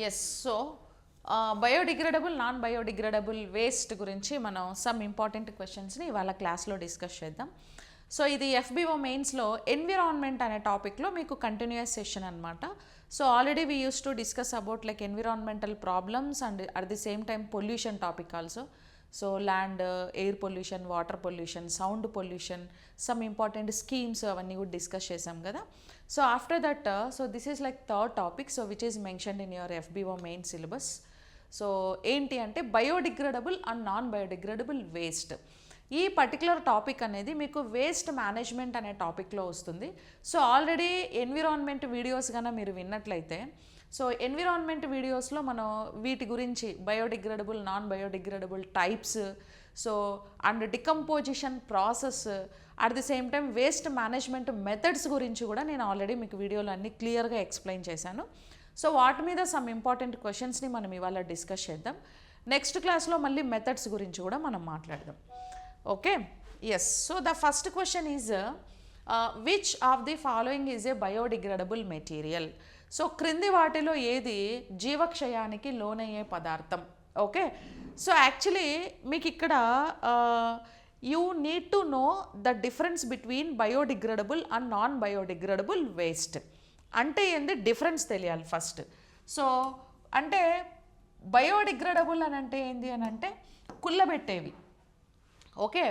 Yes. So biodegradable non biodegradable waste గురించి మనం some important క్వశ్చన్స్ని ఇవాళ క్లాస్లో డిస్కస్ చేద్దాం. సో ఇది ఎఫ్బిఓ మెయిన్స్లో ఎన్విరాన్మెంట్ అనే టాపిక్లో మీకు కంటిన్యూస్ సెషన్ అనమాట. So already we use to discuss about like environmental problems and at the same time pollution topic also. So land, air pollution, water pollution, sound pollution, some important schemes అవన్నీ కూడా discuss చేసాం కదా. So after that so this is like third topic so which is mentioned in your FBO main syllabus. So ఏంటి అంటే biodegradable and non biodegradable waste. ఈ particular topic అనేది మీకు waste management అనే టాపిక్లో వస్తుంది. సో ఆల్రెడీ ఎన్విరాన్మెంట్ వీడియోస్ కన్నా మీరు విన్నట్లయితే సో ఎన్విరాన్మెంట్ వీడియోస్లో మనం వీటి గురించి biodegradable non biodegradable types so and decomposition process at the same time waste management methods గురించి కూడా నేను ఆల్రెడీ మీకు వీడియోలో అన్ని క్లియర్గా ఎక్స్ప్లెయిన్ చేశాను. సో వాటి మీద సమ్ ఇంపార్టెంట్ క్వశ్చన్స్ని మనం ఇవాళ డిస్కస్ చేద్దాం. నెక్స్ట్ క్లాస్లో మళ్ళీ మెథడ్స్ గురించి కూడా మనం మాట్లాడదాం. Okay, yes. So the first question is which of the following is a biodegradable material. So క్రింది వాటిలో ఏది జీవక్షయానికి లోనయ్యే పదార్థం? ఓకే, సో యాక్చువల్లీ మీకు ఇక్కడ you need to know the difference between biodegradable and non biodegradable waste. అంటే ఏంది difference తెలియాలి ఫస్ట్. సో అంటే బయోడిగ్రేడబుల్ అని అంటే ఏంది అని అంటే కుళ్ళబెట్టేవి. ఓకే,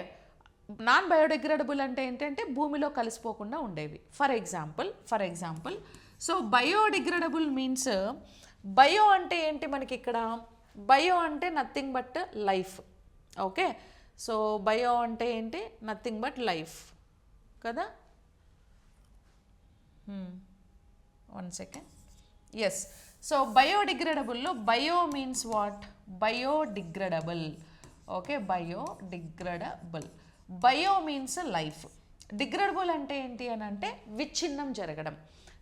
నాన్ బయోడిగ్రేడబుల్ అంటే ఏంటంటే భూమిలో కలిసిపోకుండా ఉండేవి. For example so biodegradable means bio అంటే ఏంటి మనకి ఇక్కడ? బయో అంటే nothing but life. Okay, so bio అంటే ఏంటి? నథింగ్ బట్ లైఫ్ కదా. One second. ఎస్. సో బయోడిగ్రేడబుల్లో bio means what? Biodegradable. Okay, biodegradable. Bio means life. Degradable అంటే ఏంటి అని అంటే విచ్ఛిన్నం జరగడం,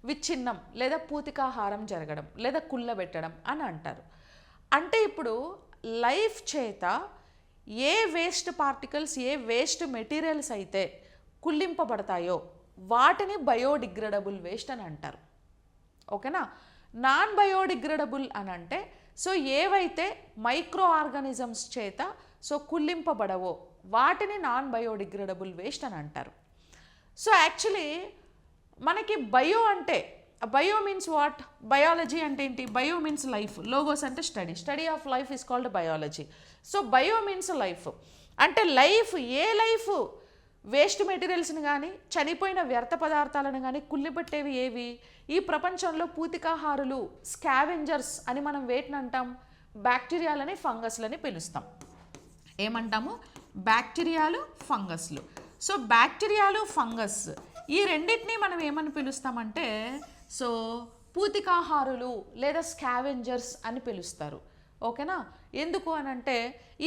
విచ్ఛిన్నం లేదా పూతికాహారం జరగడం లేదా కుళ్ళబెట్టడం అని అంటారు. అంటే ఇప్పుడు లైఫ్ చేత ఏ వేస్ట్ పార్టికల్స్, ఏ వేస్ట్ మెటీరియల్స్ అయితే కుళ్ళింపబడతాయో వాటిని బయోడిగ్రేడబుల్ వేస్ట్ అని అంటారు. ఓకేనా. నాన్ బయోడిగ్రేడబుల్ అని అంటే సో ఏవైతే మైక్రో ఆర్గానిజమ్స్ చేత సో కుళ్ళింపబడవో వాటిని నాన్ బయోడిగ్రేడబుల్ వేస్ట్ అని అంటారు. సో యాక్చువల్లీ మనకి బయో అంటే బయో మీన్స్ వాట్? బయాలజీ అంటే ఏంటి? Bio means life. లోగోస్ అంటే study of life is called biology. So bio means life. అంటే లైఫ్, ఏ లైఫ్ వేస్ట్ మెటీరియల్స్ని కానీ చనిపోయిన వ్యర్థ పదార్థాలను కానీ కుళ్ళిపెట్టేవి ఏవి? ఈ ప్రపంచంలో పూతికాహారులు, స్కావెంజర్స్ అని మనం వేటిని అంటాం? బ్యాక్టీరియాలని, ఫంగస్లని పిలుస్తాం. ఏమంటాము? బ్యాక్టీరియాలు, ఫంగస్లు. సో బ్యాక్టీరియాలు, ఫంగస్ ఈ రెండింటినీ మనం ఏమని పిలుస్తామంటే సో పూతికాహారులు లేదా స్కావెంజర్స్ అని పిలుస్తారు. ఓకేనా. ఎందుకు అని అంటే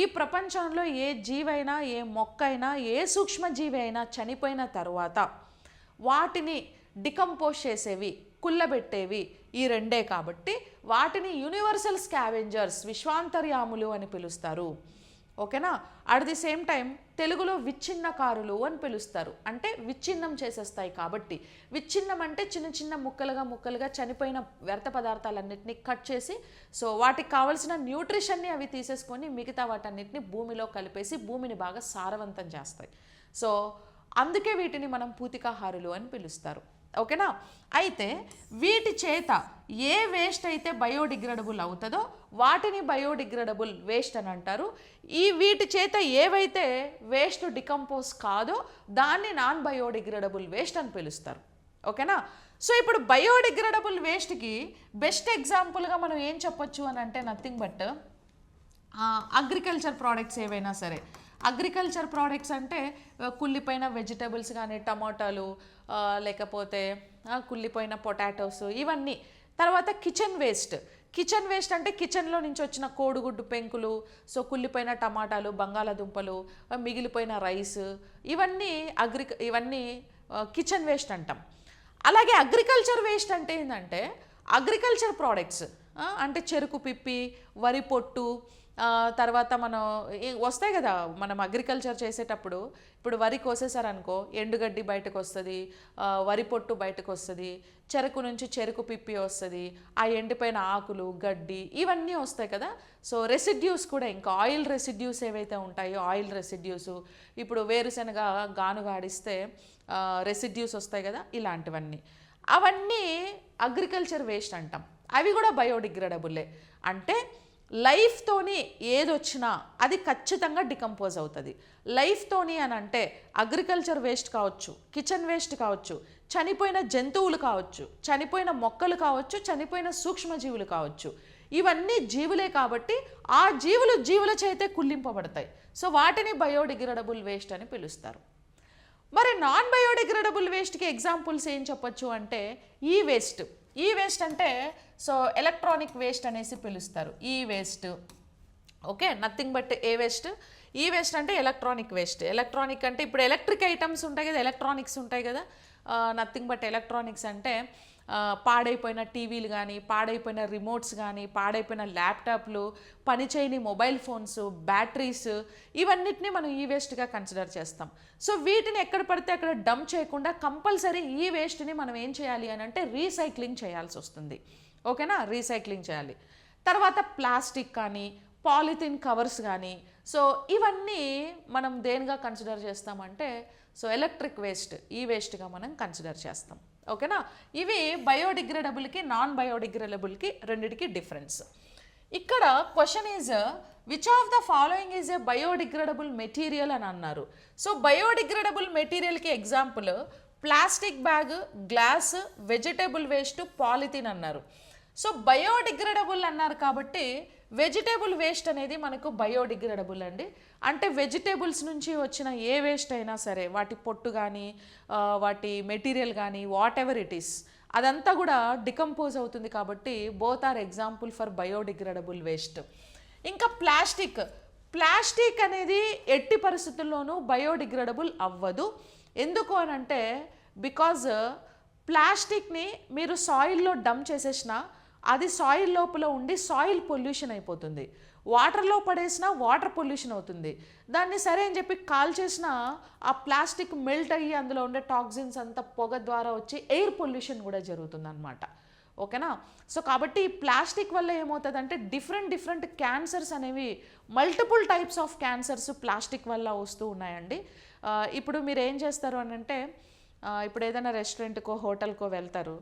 ఈ ప్రపంచంలో ఏ జీవైనా, ఏ మొక్క అయినా, ఏ సూక్ష్మజీవి అయినా చనిపోయిన తర్వాత వాటిని డికంపోజ్ చేసేవి, కుళ్ళబెట్టేవి ఈ రెండే. కాబట్టి వాటిని యూనివర్సల్ స్కావెంజర్స్, విశ్వాంతర్యాములు అని పిలుస్తారు. ఓకేనా. అట్ ది సేమ్ టైం తెలుగులో విచ్ఛిన్నకారులు అని పిలుస్తారు. అంటే విచ్ఛిన్నం చేసేస్తాయి కాబట్టి. విచ్ఛిన్నం అంటే చిన్న చిన్న ముక్కలుగా చనిపోయిన వ్యర్థ పదార్థాలన్నింటినీ కట్ చేసి సో వాటికి కావాల్సిన న్యూట్రిషన్ని అవి తీసేసుకొని మిగతా వాటన్నిటిని భూమిలో కలిపేసి భూమిని బాగా సారవంతం చేస్తాయి. సో అందుకే వీటిని మనం పూతికాహారులు అని పిలుస్తారు. ఓకేనా. అయితే వీటి చేత ఏ వేస్ట్ అయితే బయోడిగ్రేడబుల్ అవుతుందో వాటిని బయోడిగ్రేడబుల్ వేస్ట్ అని అంటారు. వీటి చేత ఏవైతే వేస్ట్ డికంపోజ్ కాదో దాన్ని నాన్ బయోడిగ్రేడబుల్ వేస్ట్ అని పిలుస్తారు. ఓకేనా. సో ఇప్పుడు బయోడిగ్రేడబుల్ వేస్ట్కి బెస్ట్ ఎగ్జాంపుల్గా మనం ఏం చెప్పొచ్చు అని అంటే నథింగ్ బట్ అగ్రికల్చర్ ప్రోడక్ట్స్ ఏవైనా సరే. అగ్రికల్చర్ ప్రోడక్ట్స్ అంటే కుళ్ళిపోయిన వెజిటబుల్స్ కానీ, టమాటాలు, లేకపోతే కుళ్ళిపోయిన పొటాటోస్ ఇవన్నీ. తర్వాత కిచెన్ వేస్ట్ అంటే కిచెన్లో నుంచి వచ్చిన కోడిగుడ్డు పెంకులు, సో కుళ్ళిపోయిన టమాటాలు, బంగాళాదుంపలు, మిగిలిపోయిన రైస్, ఇవన్నీ కిచెన్ వేస్ట్ అంటాం. అలాగే అగ్రికల్చర్ వేస్ట్ అంటే ఏంటంటే అగ్రికల్చర్ ప్రోడక్ట్స్ అంటే చెరుకు పిప్పి, వరి పొట్టు, తర్వాత మనం వస్తాయి కదా, మనం అగ్రికల్చర్ చేసేటప్పుడు ఇప్పుడు వరి కోసేసారనుకో ఎండుగడ్డి బయటకు వస్తుంది, వరి పొట్టు బయటకు వస్తుంది, చెరుకు నుంచి చెరుకు పిప్పి వస్తుంది, ఆ ఎండిపోయిన ఆకులు గడ్డి ఇవన్నీ వస్తాయి కదా. సో రెసిడ్యూస్ కూడా, ఇంకా ఆయిల్ రెసిడ్యూస్ ఏవైతే ఉంటాయో ఆయిల్ రెసిడ్యూస్, ఇప్పుడు వేరుశనగ గానుగా ఆడిస్తే రెసిడ్యూస్ వస్తాయి కదా, ఇలాంటివన్నీ అవన్నీ అగ్రికల్చర్ వేస్ట్ అంటాం. అవి కూడా బయోడిగ్రేడబుల్లే. అంటే లైఫ్తోని ఏదొచ్చినా అది ఖచ్చితంగా డికంపోజ్ అవుతుంది. లైఫ్తోని అని అంటే అగ్రికల్చర్ వేస్ట్ కావచ్చు, కిచెన్ వేస్ట్ కావచ్చు, చనిపోయిన జంతువులు కావచ్చు, చనిపోయిన మొక్కలు కావచ్చు, చనిపోయిన సూక్ష్మజీవులు కావచ్చు, ఇవన్నీ జీవులే కాబట్టి ఆ జీవుల చేతే కుళ్ళింపబడతాయి. సో వాటిని బయోడిగ్రేడబుల్ వేస్ట్ అని పిలుస్తారు. మరి నాన్ బయోడిగ్రేడబుల్ వేస్ట్కి ఎగ్జాంపుల్స్ ఏం చెప్పొచ్చు అంటే ఈ వేస్ట్ అంటే సో ఎలక్ట్రానిక్ వేస్ట్ అనేసి పిలుస్తారు. ఈ waste okay, nothing but A waste. ఈ వేస్ట్ అంటే ఎలక్ట్రానిక్ వేస్ట్. ఎలక్ట్రానిక్ అంటే ఇప్పుడు ఎలక్ట్రిక్ ఐటమ్స్ ఉంటాయి కదా, ఎలక్ట్రానిక్స్ ఉంటాయి కదా, నథింగ్ బట్ ఎలక్ట్రానిక్స్ అంటే పాడైపోయిన టీవీలు కానీ, పాడైపోయిన రిమోట్స్ కానీ, పాడైపోయిన ల్యాప్టాప్లు, పనిచేయని మొబైల్ ఫోన్స్, బ్యాటరీస్, ఇవన్నిటిని మనం ఈ వేస్ట్గా కన్సిడర్ చేస్తాం. సో వీటిని ఎక్కడ పడితే అక్కడ డంప్ చేయకుండా కంపల్సరీ ఈ వేస్ట్ని మనం ఏం చేయాలి అని అంటే రీసైక్లింగ్ చేయాల్సి వస్తుంది. ఓకేనా, రీసైక్లింగ్ చేయాలి. తర్వాత ప్లాస్టిక్ కానీ, పాలిథిన్ కవర్స్ కానీ, సో ఇవన్నీ మనం దేనిగా కన్సిడర్ చేస్తామంటే సో ఎలక్ట్రిక్ వేస్ట్, ఈ వేస్ట్గా మనం కన్సిడర్ చేస్తాం. ఓకేనా, ఇవి బయోడిగ్రేడబుల్కి నాన్ బయోడిగ్రేడబుల్కి రెండిటికి డిఫరెన్స్. ఇక్కడ question is which of the following is a biodegradable material అని అన్నారు. సో బయోడిగ్రేడబుల్ మెటీరియల్కి example plastic bag, glass, vegetable waste, polythene అన్నారు. సో బయోడిగ్రేడబుల్ అన్నారు కాబట్టి వెజిటేబుల్ వేస్ట్ అనేది మనకు బయోడిగ్రేడబుల్ అండి. అంటే వెజిటేబుల్స్ నుంచి వచ్చిన ఏ వేస్ట్ అయినా సరే, వాటి పొట్టు కానీ, వాటి మెటీరియల్ కానీ, వాట్ ఎవర్ ఇట్ ఈస్, అదంతా కూడా డికంపోజ్ అవుతుంది కాబట్టి both are example for biodegradable waste. ఇంకా ప్లాస్టిక్ అనేది ఎట్టి పరిస్థితుల్లోనూ బయోడిగ్రేడబుల్ అవ్వదు. ఎందుకు అని అంటే బికాజ్ ప్లాస్టిక్ని మీరు సాయిల్లో డంప్ చేసేసినా అది సాయిల్ లోపల ఉండి సాయిల్ పొల్యూషన్ అయిపోతుంది, వాటర్లో పడేసినా వాటర్ పొల్యూషన్ అవుతుంది. దాన్ని సరే అని చెప్పి కాల్ చేసినా ఆ ప్లాస్టిక్ మెల్ట్ అయ్యి అందులో ఉండే టాక్సిన్స్ అంతా పొగ ద్వారా వచ్చి ఎయిర్ పొల్యూషన్ కూడా జరుగుతుంది అన్నమాట. ఓకేనా, సో కాబట్టి ఈ ప్లాస్టిక్ వల్ల ఏమవుతుందంటే డిఫరెంట్ క్యాన్సర్స్ అనేవి, multiple types of cancers plastic వల్ల వస్తూ ఉన్నాయండి. ఇప్పుడు మీరు ఏం చేస్తారు అని అంటే ఇప్పుడు ఏదైనా రెస్టారెంట్కో హోటల్కో వెళ్తారు,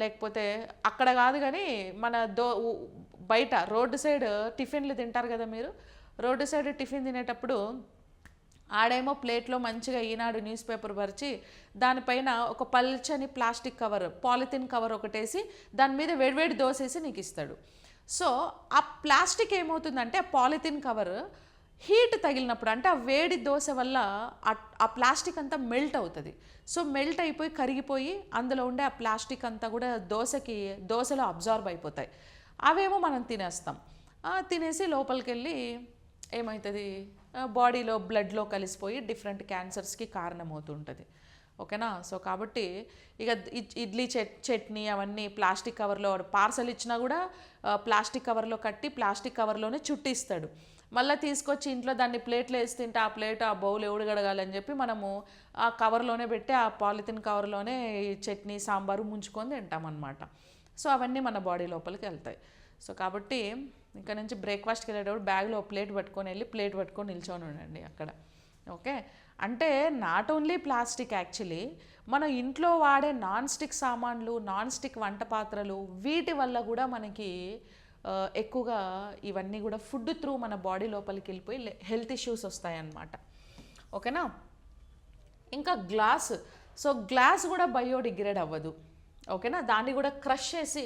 లేకపోతే అక్కడ కాదు కానీ మన బయట రోడ్డు సైడ్ టిఫిన్లు తింటారు కదా మీరు. రోడ్డు సైడ్ టిఫిన్ తినేటప్పుడు ఆడేమో ప్లేట్లో మంచిగా ఈనాడు న్యూస్ పేపర్ పరిచి దానిపైన ఒక పల్చని ప్లాస్టిక్ కవర్, పాలిథిన్ కవర్ ఒకటేసి దాని మీద వేడివేడి దోసేసి నీకు ఇస్తాడు. సో ఆ ప్లాస్టిక్ ఏమవుతుందంటే ఆ పాలిథిన్ కవర్ హీట్ తగిలినప్పుడు, అంటే ఆ వేడి దోశ వల్ల ఆ ప్లాస్టిక్ అంతా మెల్ట్ అవుతుంది. సో మెల్ట్ అయిపోయి కరిగిపోయి అందులో ఉండే ఆ ప్లాస్టిక్ అంతా కూడా దోశలో అబ్జార్బ్ అయిపోతాయి. అవేమో మనం తినేస్తాం. తినేసి లోపలికి వెళ్ళి ఏమవుతుంది, బాడీలో బ్లడ్లో కలిసిపోయి డిఫరెంట్ క్యాన్సర్స్కి కారణమవుతుంటుంది. ఓకేనా, సో కాబట్టి ఇక ఇడ్లీ చట్నీ అవన్నీ ప్లాస్టిక్ కవర్లో, పార్సల్ ఇచ్చినా కూడా ప్లాస్టిక్ కవర్లో కట్టి ప్లాస్టిక్ కవర్లోనే చుట్టిస్తాడు. మళ్ళీ తీసుకొచ్చి ఇంట్లో దాన్ని ప్లేట్లో వేసి తింటే ఆ ప్లేట్ ఆ బౌల్ ఎవడు గడగాలని చెప్పి మనము ఆ కవర్లోనే పెట్టి ఆ పాలిథిన్ కవర్లోనే చట్నీ సాంబారు ముంచుకొని తింటామన్నమాట. సో అవన్నీ మన బాడీ లోపలికి వెళ్తాయి. సో కాబట్టి ఇక్కడ నుంచి బ్రేక్ఫాస్ట్కి వెళ్ళేటప్పుడు బ్యాగ్లో ప్లేట్ పట్టుకొని నిల్చొని ఉండండి అక్కడ. ఓకే, అంటే నాట్ ఓన్లీ ప్లాస్టిక్, యాక్చువల్లీ మన ఇంట్లో వాడే నాన్ స్టిక్ సామాన్లు, నాన్ స్టిక్ వంట పాత్రలు, వీటి వల్ల కూడా మనకి ఎక్కువగా ఇవన్నీ కూడా ఫుడ్ త్రూ మన బాడీ లోపలికి వెళ్ళిపోయి హెల్త్ ఇష్యూస్ వస్తాయన్నమాట. ఓకేనా, ఇంకా గ్లాస్ కూడా బయోడిగ్రేడ్ అవ్వదు. ఓకేనా, దాన్ని కూడా క్రష్ చేసి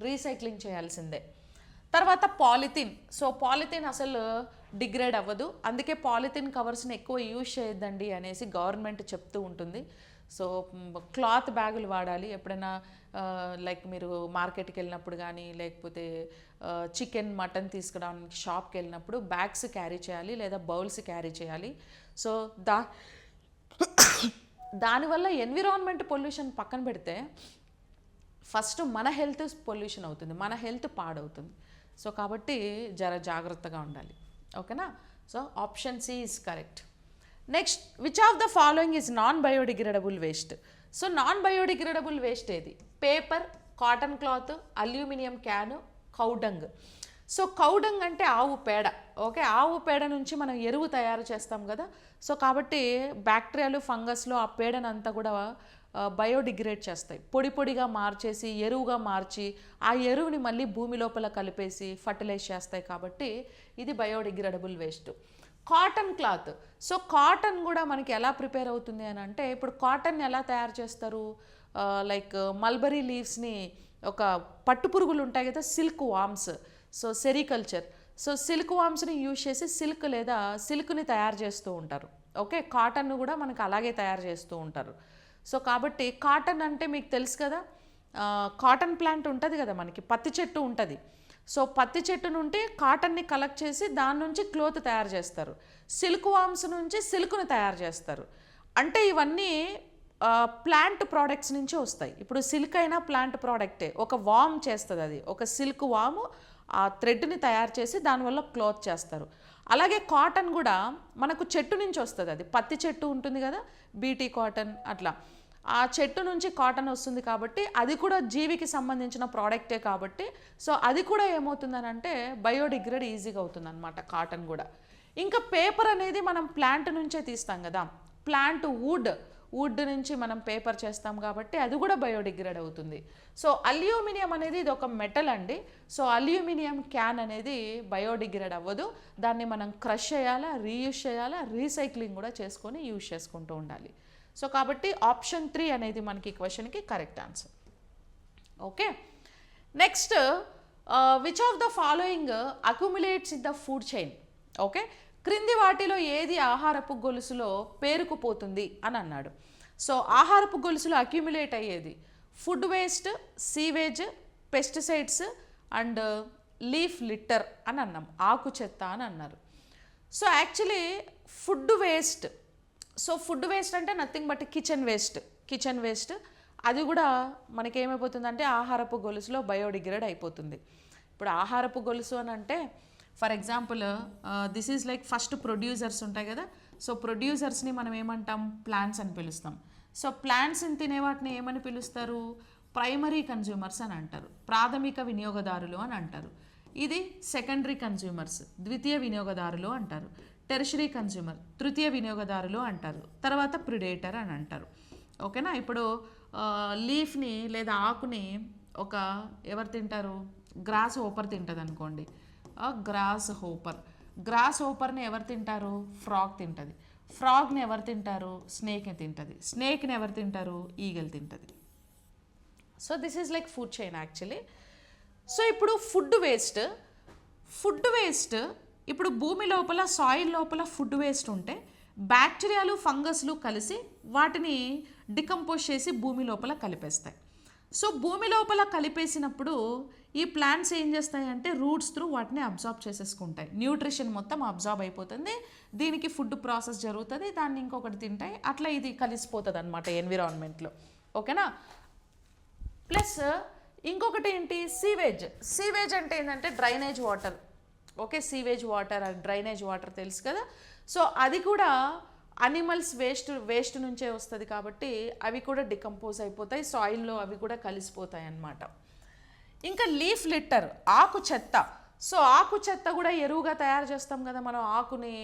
రీసైక్లింగ్ చేయాల్సిందే. తర్వాత పాలిథిన్ అసలు డిగ్రేడ్ అవ్వదు, అందుకే పాలిథిన్ కవర్స్ని ఎక్కువ యూజ్ చేయొద్దండి అనేసి గవర్నమెంట్ చెప్తూ ఉంటుంది. సో క్లాత్ బ్యాగులు వాడాలి ఎప్పుడైనా, లైక్ మీరు మార్కెట్కి వెళ్ళినప్పుడు కానీ, లేకపోతే చికెన్ మటన్ తీసుకురావడానికి షాప్కి వెళ్ళినప్పుడు బ్యాగ్స్ క్యారీ చేయాలి లేదా బౌల్స్ క్యారీ చేయాలి. సో దానివల్ల ఎన్విరాన్మెంట్ పొల్యూషన్ పక్కన పెడితే ఫస్ట్ మన హెల్త్ పొల్యూషన్ అవుతుంది, మన హెల్త్ పాడవుతుంది. సో కాబట్టి జాగ్రత్తగా ఉండాలి. ఓకేనా? So option C is correct. Next, which of the following is non biodegradable waste? So non biodegradable waste ఏది? Paper, cotton cloth, aluminium can, cow dung. So cow dung అంటే ఆవు పేడ. ఓకే, ఆవు పేడ నుంచి మనం ఎరువు తయారు చేస్తాం కదా. సో కాబట్టి బ్యాక్టీరియాలు, ఫంగస్లు ఆ పేడనంతా కూడా బయోడిగ్రేడ్ చేస్తాయి, పొడి పొడిగా మార్చేసి ఎరువుగా మార్చి ఆ ఎరువుని మళ్ళీ భూమి లోపల కలిపేసి ఫర్టిలైజ్ చేస్తాయి. కాబట్టి ఇది biodegradable waste. Cotton cloth. So cotton కూడా మనకి ఎలా ప్రిపేర్ అవుతుంది అని అంటే, ఇప్పుడు కాటన్ ఎలా తయారు చేస్తారు? లైక్ మల్బరీ లీవ్స్ని, ఒక పట్టు పురుగులు ఉంటాయి కదా, silk worms, so sericulture, so silk వామ్స్ని యూజ్ చేసి సిల్క్ లేదా సిల్క్ని తయారు చేస్తూ ఉంటారు. ఓకే, కాటన్ కూడా మనకు అలాగే తయారు చేస్తూ ఉంటారు. సో కాబట్టి కాటన్ అంటే మీకు తెలుసు కదా, కాటన్ ప్లాంట్ ఉంటుంది కదా, మనకి పత్తి చెట్టు ఉంటుంది. సో పత్తి చెట్టు నుండి కాటన్ని కలెక్ట్ చేసి దాని నుంచి క్లోత్ తయారు చేస్తారు. సిల్క్ వామ్స్ నుంచి సిల్క్ను తయారు చేస్తారు. అంటే ఇవన్నీ ప్లాంట్ ప్రోడక్ట్స్ నుంచి వస్తాయి. ఇప్పుడు సిల్క్ అయినా ప్లాంట్ ప్రోడక్టే, ఒక వామ్ చేస్తుంది, అది ఒక సిల్క్ వాము ఆ థ్రెడ్ని తయారు చేసి దానివల్ల క్లాత్ చేస్తారు. అలాగే కాటన్ కూడా మనకు చెట్టు నుంచి వస్తుంది, అది పత్తి చెట్టు ఉంటుంది కదా, బీటీ కాటన్, అట్లా ఆ చెట్టు నుంచి కాటన్ వస్తుంది. కాబట్టి అది కూడా జీవికి సంబంధించిన ప్రోడక్టే. కాబట్టి సో అది కూడా ఏమవుతుందని అంటే బయోడిగ్రేడ్ ఈజీగా అవుతుంది అనమాట కాటన్ కూడా. ఇంకా పేపర్ అనేది మనం ప్లాంట్ నుంచే తీస్తాం కదా, ప్లాంట్ వుడ్ నుంచి మనం పేపర్ చేస్తాం కాబట్టి అది కూడా బయోడిగ్రేడ్ అవుతుంది. సో అల్యూమినియం అనేది ఇది ఒక మెటల్ అండి. సో అల్యూమినియం క్యాన్ అనేది బయోడిగ్రేడ్ అవ్వదు, దాన్ని మనం క్రష్ చేయాలా, రీయూజ్ చేయాలా, రీసైక్లింగ్ కూడా చేసుకొని యూజ్ చేసుకుంటూ ఉండాలి. సో కాబట్టి ఆప్షన్ 3 అనేది మనకి క్వశ్చన్కి correct answer. Okay, next, which of the following accumulates in the food chain? Okay, క్రింది వాటిలో ఏది ఆహారపు గొలుసులో పేరుకుపోతుంది అని అన్నాడు. సో ఆహారపు గొలుసులో అక్యుములేట్ అయ్యేది food waste, sewage, pesticides and leaf litter అని అన్నాం, ఆకు చెత్త అని అన్నారు. So actually food waste, so food waste అంటే నథింగ్ బట్ కిచెన్ వేస్ట్ అది కూడా మనకేమైపోతుందంటే ఆహారపు గొలుసులో బయోడిగ్రేడ్ అయిపోతుంది. ఇప్పుడు ఆహారపు గొలుసు అని అంటే for example this is like first producers ఉంటాయి కదా. సో ప్రొడ్యూసర్స్ని మనం ఏమంటాం? ప్లాంట్స్ అని పిలుస్తాం. సో ప్లాంట్స్ని తినే వాటిని ఏమని పిలుస్తారు? ప్రైమరీ కన్జ్యూమర్స్ అని అంటారు, ప్రాథమిక వినియోగదారులు అని అంటారు. ఇది సెకండరీ కన్జ్యూమర్స్, ద్వితీయ వినియోగదారులు అంటారు. టెర్షరీ కన్జ్యూమర్, తృతీయ వినియోగదారులు అంటారు. తర్వాత ప్రిడేటర్ అని అంటారు. ఓకేనా? ఇప్పుడు లీఫ్ని లేదా ఆకుని ఎవరు తింటారు? గ్రాస్ హోపర్ తింటుంది అనుకోండి, గ్రాస్ హోపర్ని ఎవరు తింటారు? ఫ్రాగ్ తింటుంది. ఫ్రాగ్ని ఎవరు తింటారు? స్నేక్ని తింటుంది. స్నేక్ని ఎవరు తింటారు? ఈగల్ తింటుంది. So this is like food chain actually. So ఇప్పుడు ఫుడ్ వేస్ట్ ఇప్పుడు భూమి లోపల, సాయిల్ లోపల ఫుడ్ వేస్ట్ ఉంటే బ్యాక్టీరియాలు, ఫంగస్లు కలిసి వాటిని డికంపోజ్ చేసి భూమి లోపల కలిపేస్తాయి. సో భూమి లోపల కలిపేసినప్పుడు ఈ ప్లాంట్స్ ఏం చేస్తాయి అంటే రూట్స్ త్రూ వాటిని అబ్జార్బ్ చేసేసుకుంటాయి, న్యూట్రిషన్ మొత్తం అబ్జార్బ్ అయిపోతుంది, దీనికి ఫుడ్ ప్రాసెస్ జరుగుతుంది, దాన్ని ఇంకొకటి తింటాయి, అట్లా ఇది కలిసిపోతుంది అనమాట ఎన్విరాన్మెంట్లో. ఓకేనా? ప్లస్ ఇంకొకటి ఏంటి? సీవేజ్ అంటే ఏంటంటే drainage water. Okay, sewage water, drainage water తెలుసు కదా. సో అది కూడా అనిమల్స్ వేస్ట్ నుంచే వస్తుంది కాబట్టి అవి కూడా డికంపోజ్ అయిపోతాయి, సాయిల్లో అవి కూడా కలిసిపోతాయి అన్నమాట. ఇంకా లీఫ్ లిట్టర్, ఆకు చెత్త. సో ఆకు చెత్త కూడా ఎరువుగా తయారు చేస్తాం కదా మనం, ఆకుని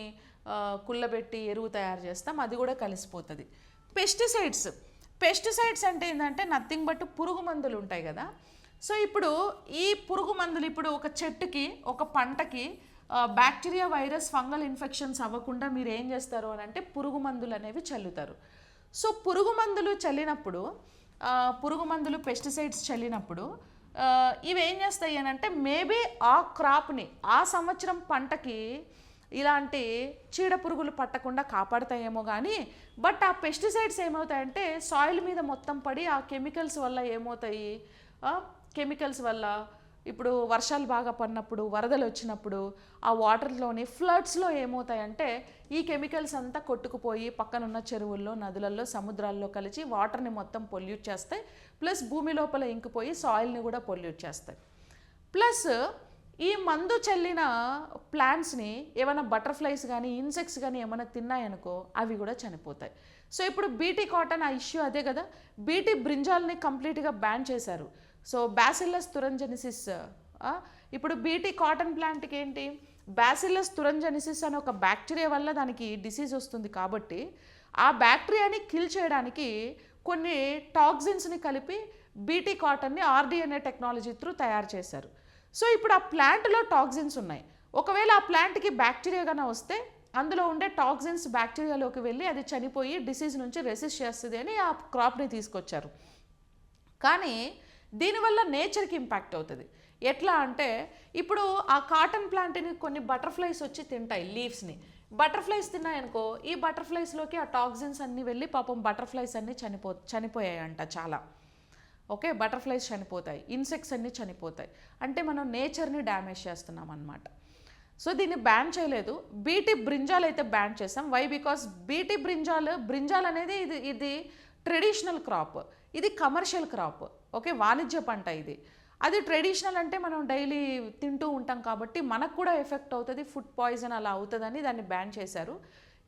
కుళ్ళబెట్టి ఎరువు తయారు చేస్తాం, అది కూడా కలిసిపోతుంది. పెస్టిసైడ్స్ అంటే ఏంటంటే నథింగ్ బట్ పురుగు మందులు ఉంటాయి కదా. సో ఇప్పుడు ఈ పురుగు మందులు, ఇప్పుడు ఒక చెట్టుకి, ఒక పంటకి బ్యాక్టీరియా, వైరస్, ఫంగల్ ఇన్ఫెక్షన్స్ అవ్వకుండా మీరు ఏం చేస్తారు అని అంటే పురుగు మందులు అనేవి చల్లుతారు. సో పురుగు మందులు చల్లినప్పుడు, పెస్టిసైడ్స్ చల్లినప్పుడు ఇవి ఏం చేస్తాయి అని అంటే మేబీ ఆ క్రాప్ని, ఆ సంవత్సరం పంటకి ఇలాంటి చీడ పురుగులు పట్టకుండా కాపాడుతాయేమో కానీ, బట్ ఆ పెస్టిసైడ్స్ ఏమవుతాయంటే సాయిల్ మీద మొత్తం పడి ఆ కెమికల్స్ వల్ల ఏమవుతాయి, కెమికల్స్ వల్ల ఇప్పుడు వర్షాలు బాగా పడినప్పుడు, వరదలు వచ్చినప్పుడు ఆ వాటర్లోని ఫ్లడ్స్లో ఏమవుతాయంటే ఈ కెమికల్స్ అంతా కొట్టుకుపోయి పక్కనున్న చెరువుల్లో, నదులలో, సముద్రాల్లో కలిసి వాటర్ని మొత్తం పొల్యూట్ చేస్తాయి. ప్లస్ భూమి లోపల ఇంకిపోయి సాయిల్ని కూడా పొల్యూట్ చేస్తాయి. ప్లస్ ఈ మందు చల్లిన ప్లాంట్స్ని ఏమైనా బటర్ఫ్లైస్ కానీ ఇన్సెక్ట్స్ కానీ ఏమైనా తిన్నాయనుకో అవి కూడా చనిపోతాయి. సో ఇప్పుడు బీటీ కాటన్ ఆ ఇష్యూ అదే కదా. బీటీ బ్రింజాల్ని కంప్లీట్గా బ్యాన్ చేశారు. సో బ్యాసిల్లస్ తురంజెనిసిస్, ఇప్పుడు బీటీ కాటన్ ప్లాంట్కి ఏంటి, బ్యాసిల్లస్ తురంజెనిసిస్ అనే ఒక బ్యాక్టీరియా వల్ల దానికి డిసీజ్ వస్తుంది కాబట్టి ఆ బ్యాక్టీరియాని కిల్ చేయడానికి కొన్ని టాక్సిన్స్ని కలిపి బీటీ కాటన్ని ఆర్డిఎన్ఏ టెక్నాలజీ త్రూ తయారు చేశారు. సో ఇప్పుడు ఆ ప్లాంట్లో టాక్సిన్స్ ఉన్నాయి. ఒకవేళ ఆ ప్లాంట్కి బ్యాక్టీరియా కన్నా వస్తే అందులో ఉండే టాక్సిన్స్ బ్యాక్టీరియాలోకి వెళ్ళి అది చనిపోయి డిసీజ్ నుంచి రెసిస్ట్ చేస్తుంది అని ఆ క్రాప్ని తీసుకొచ్చారు. కానీ దీనివల్ల నేచర్కి ఇంపాక్ట్ అవుతుంది. ఎట్లా అంటే ఇప్పుడు ఆ కాటన్ ప్లాంట్ని కొన్ని బటర్ఫ్లైస్ వచ్చి తింటాయి లీవ్స్ని. బటర్ఫ్లైస్ తిన్నాయనుకో ఈ బటర్ఫ్లైస్లోకి ఆ టాక్సిన్స్ అన్నీ వెళ్ళి పాపం బటర్ఫ్లైస్ అన్నీ చనిపోయాయంట చాలా. ఓకే, బటర్ఫ్లైస్ చనిపోతాయి, ఇన్సెక్ట్స్ అన్నీ చనిపోతాయి. అంటే మనం నేచర్ని డ్యామేజ్ చేస్తున్నాం అన్నమాట. సో దీన్ని బ్యాన్ చేయలేదు. బీటీ బ్రింజాల్ అయితే బ్యాన్ చేసాం. వై? బికాస్ బీటీ బ్రింజాల్ అనేది ఇది ట్రెడిషనల్ క్రాప్, ఇది కమర్షియల్ క్రాప్. ఓకే, వాణిజ్య పంట ఇది. అది ట్రెడిషనల్ అంటే మనం డైలీ తింటూ ఉంటాం కాబట్టి మనకు కూడా ఎఫెక్ట్ అవుతుంది, ఫుడ్ పాయిజన్ అలా అవుతుందని దాన్ని బ్యాన్ చేశారు.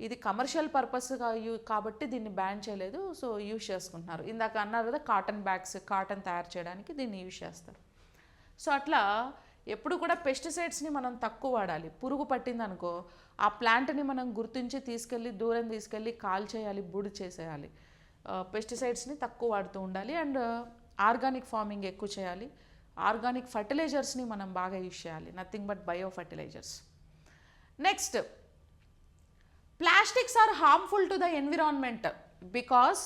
ఇది కమర్షియల్ పర్పస్గా కాబట్టి దీన్ని బ్యాన్ చేయలేదు. సో యూజ్ చేసుకుంటున్నారు. ఇందాక అన్నారు కదా కాటన్ బ్యాగ్స్, కాటన్ తయారు చేయడానికి దీన్ని యూజ్ చేస్తారు. సో అట్లా ఎప్పుడు కూడా పెస్టిసైడ్స్ని మనం తక్కువ వాడాలి. పురుగు పట్టిందనుకో ఆ ప్లాంట్ని మనం గుర్తించి దూరం తీసుకెళ్ళి కాల్ చేయాలి, బూడి చేసేయాలి. పెస్టిసైడ్స్ని తక్కువ వాడుతూ ఉండాలి. అండ్ ఆర్గానిక్ ఫార్మింగ్ ఎక్కువ చేయాలి. ఆర్గానిక్ ఫర్టిలైజర్స్ని మనం బాగా యూజ్ చేయాలి, nothing but bio fertilizers. Next, plastics are harmful to the environment because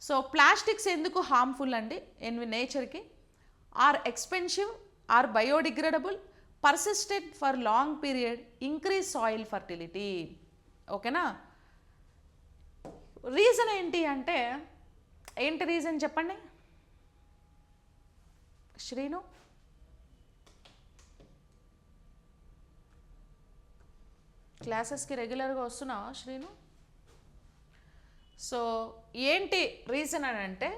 so plastics ఎందుకు హార్మ్ఫుల్ అండి నేచర్కి? Are expensive, are biodegradable, persistent for long period, increase soil fertility. ఓకేనా? Reason ఏంటి అంటే ఏంటి రీజన్ చెప్పండి శ్రీను? క్లాసెస్కి రెగ్యులర్గా వస్తున్నావా శ్రీను? సో ఏంటి రీజన్ అని అంటే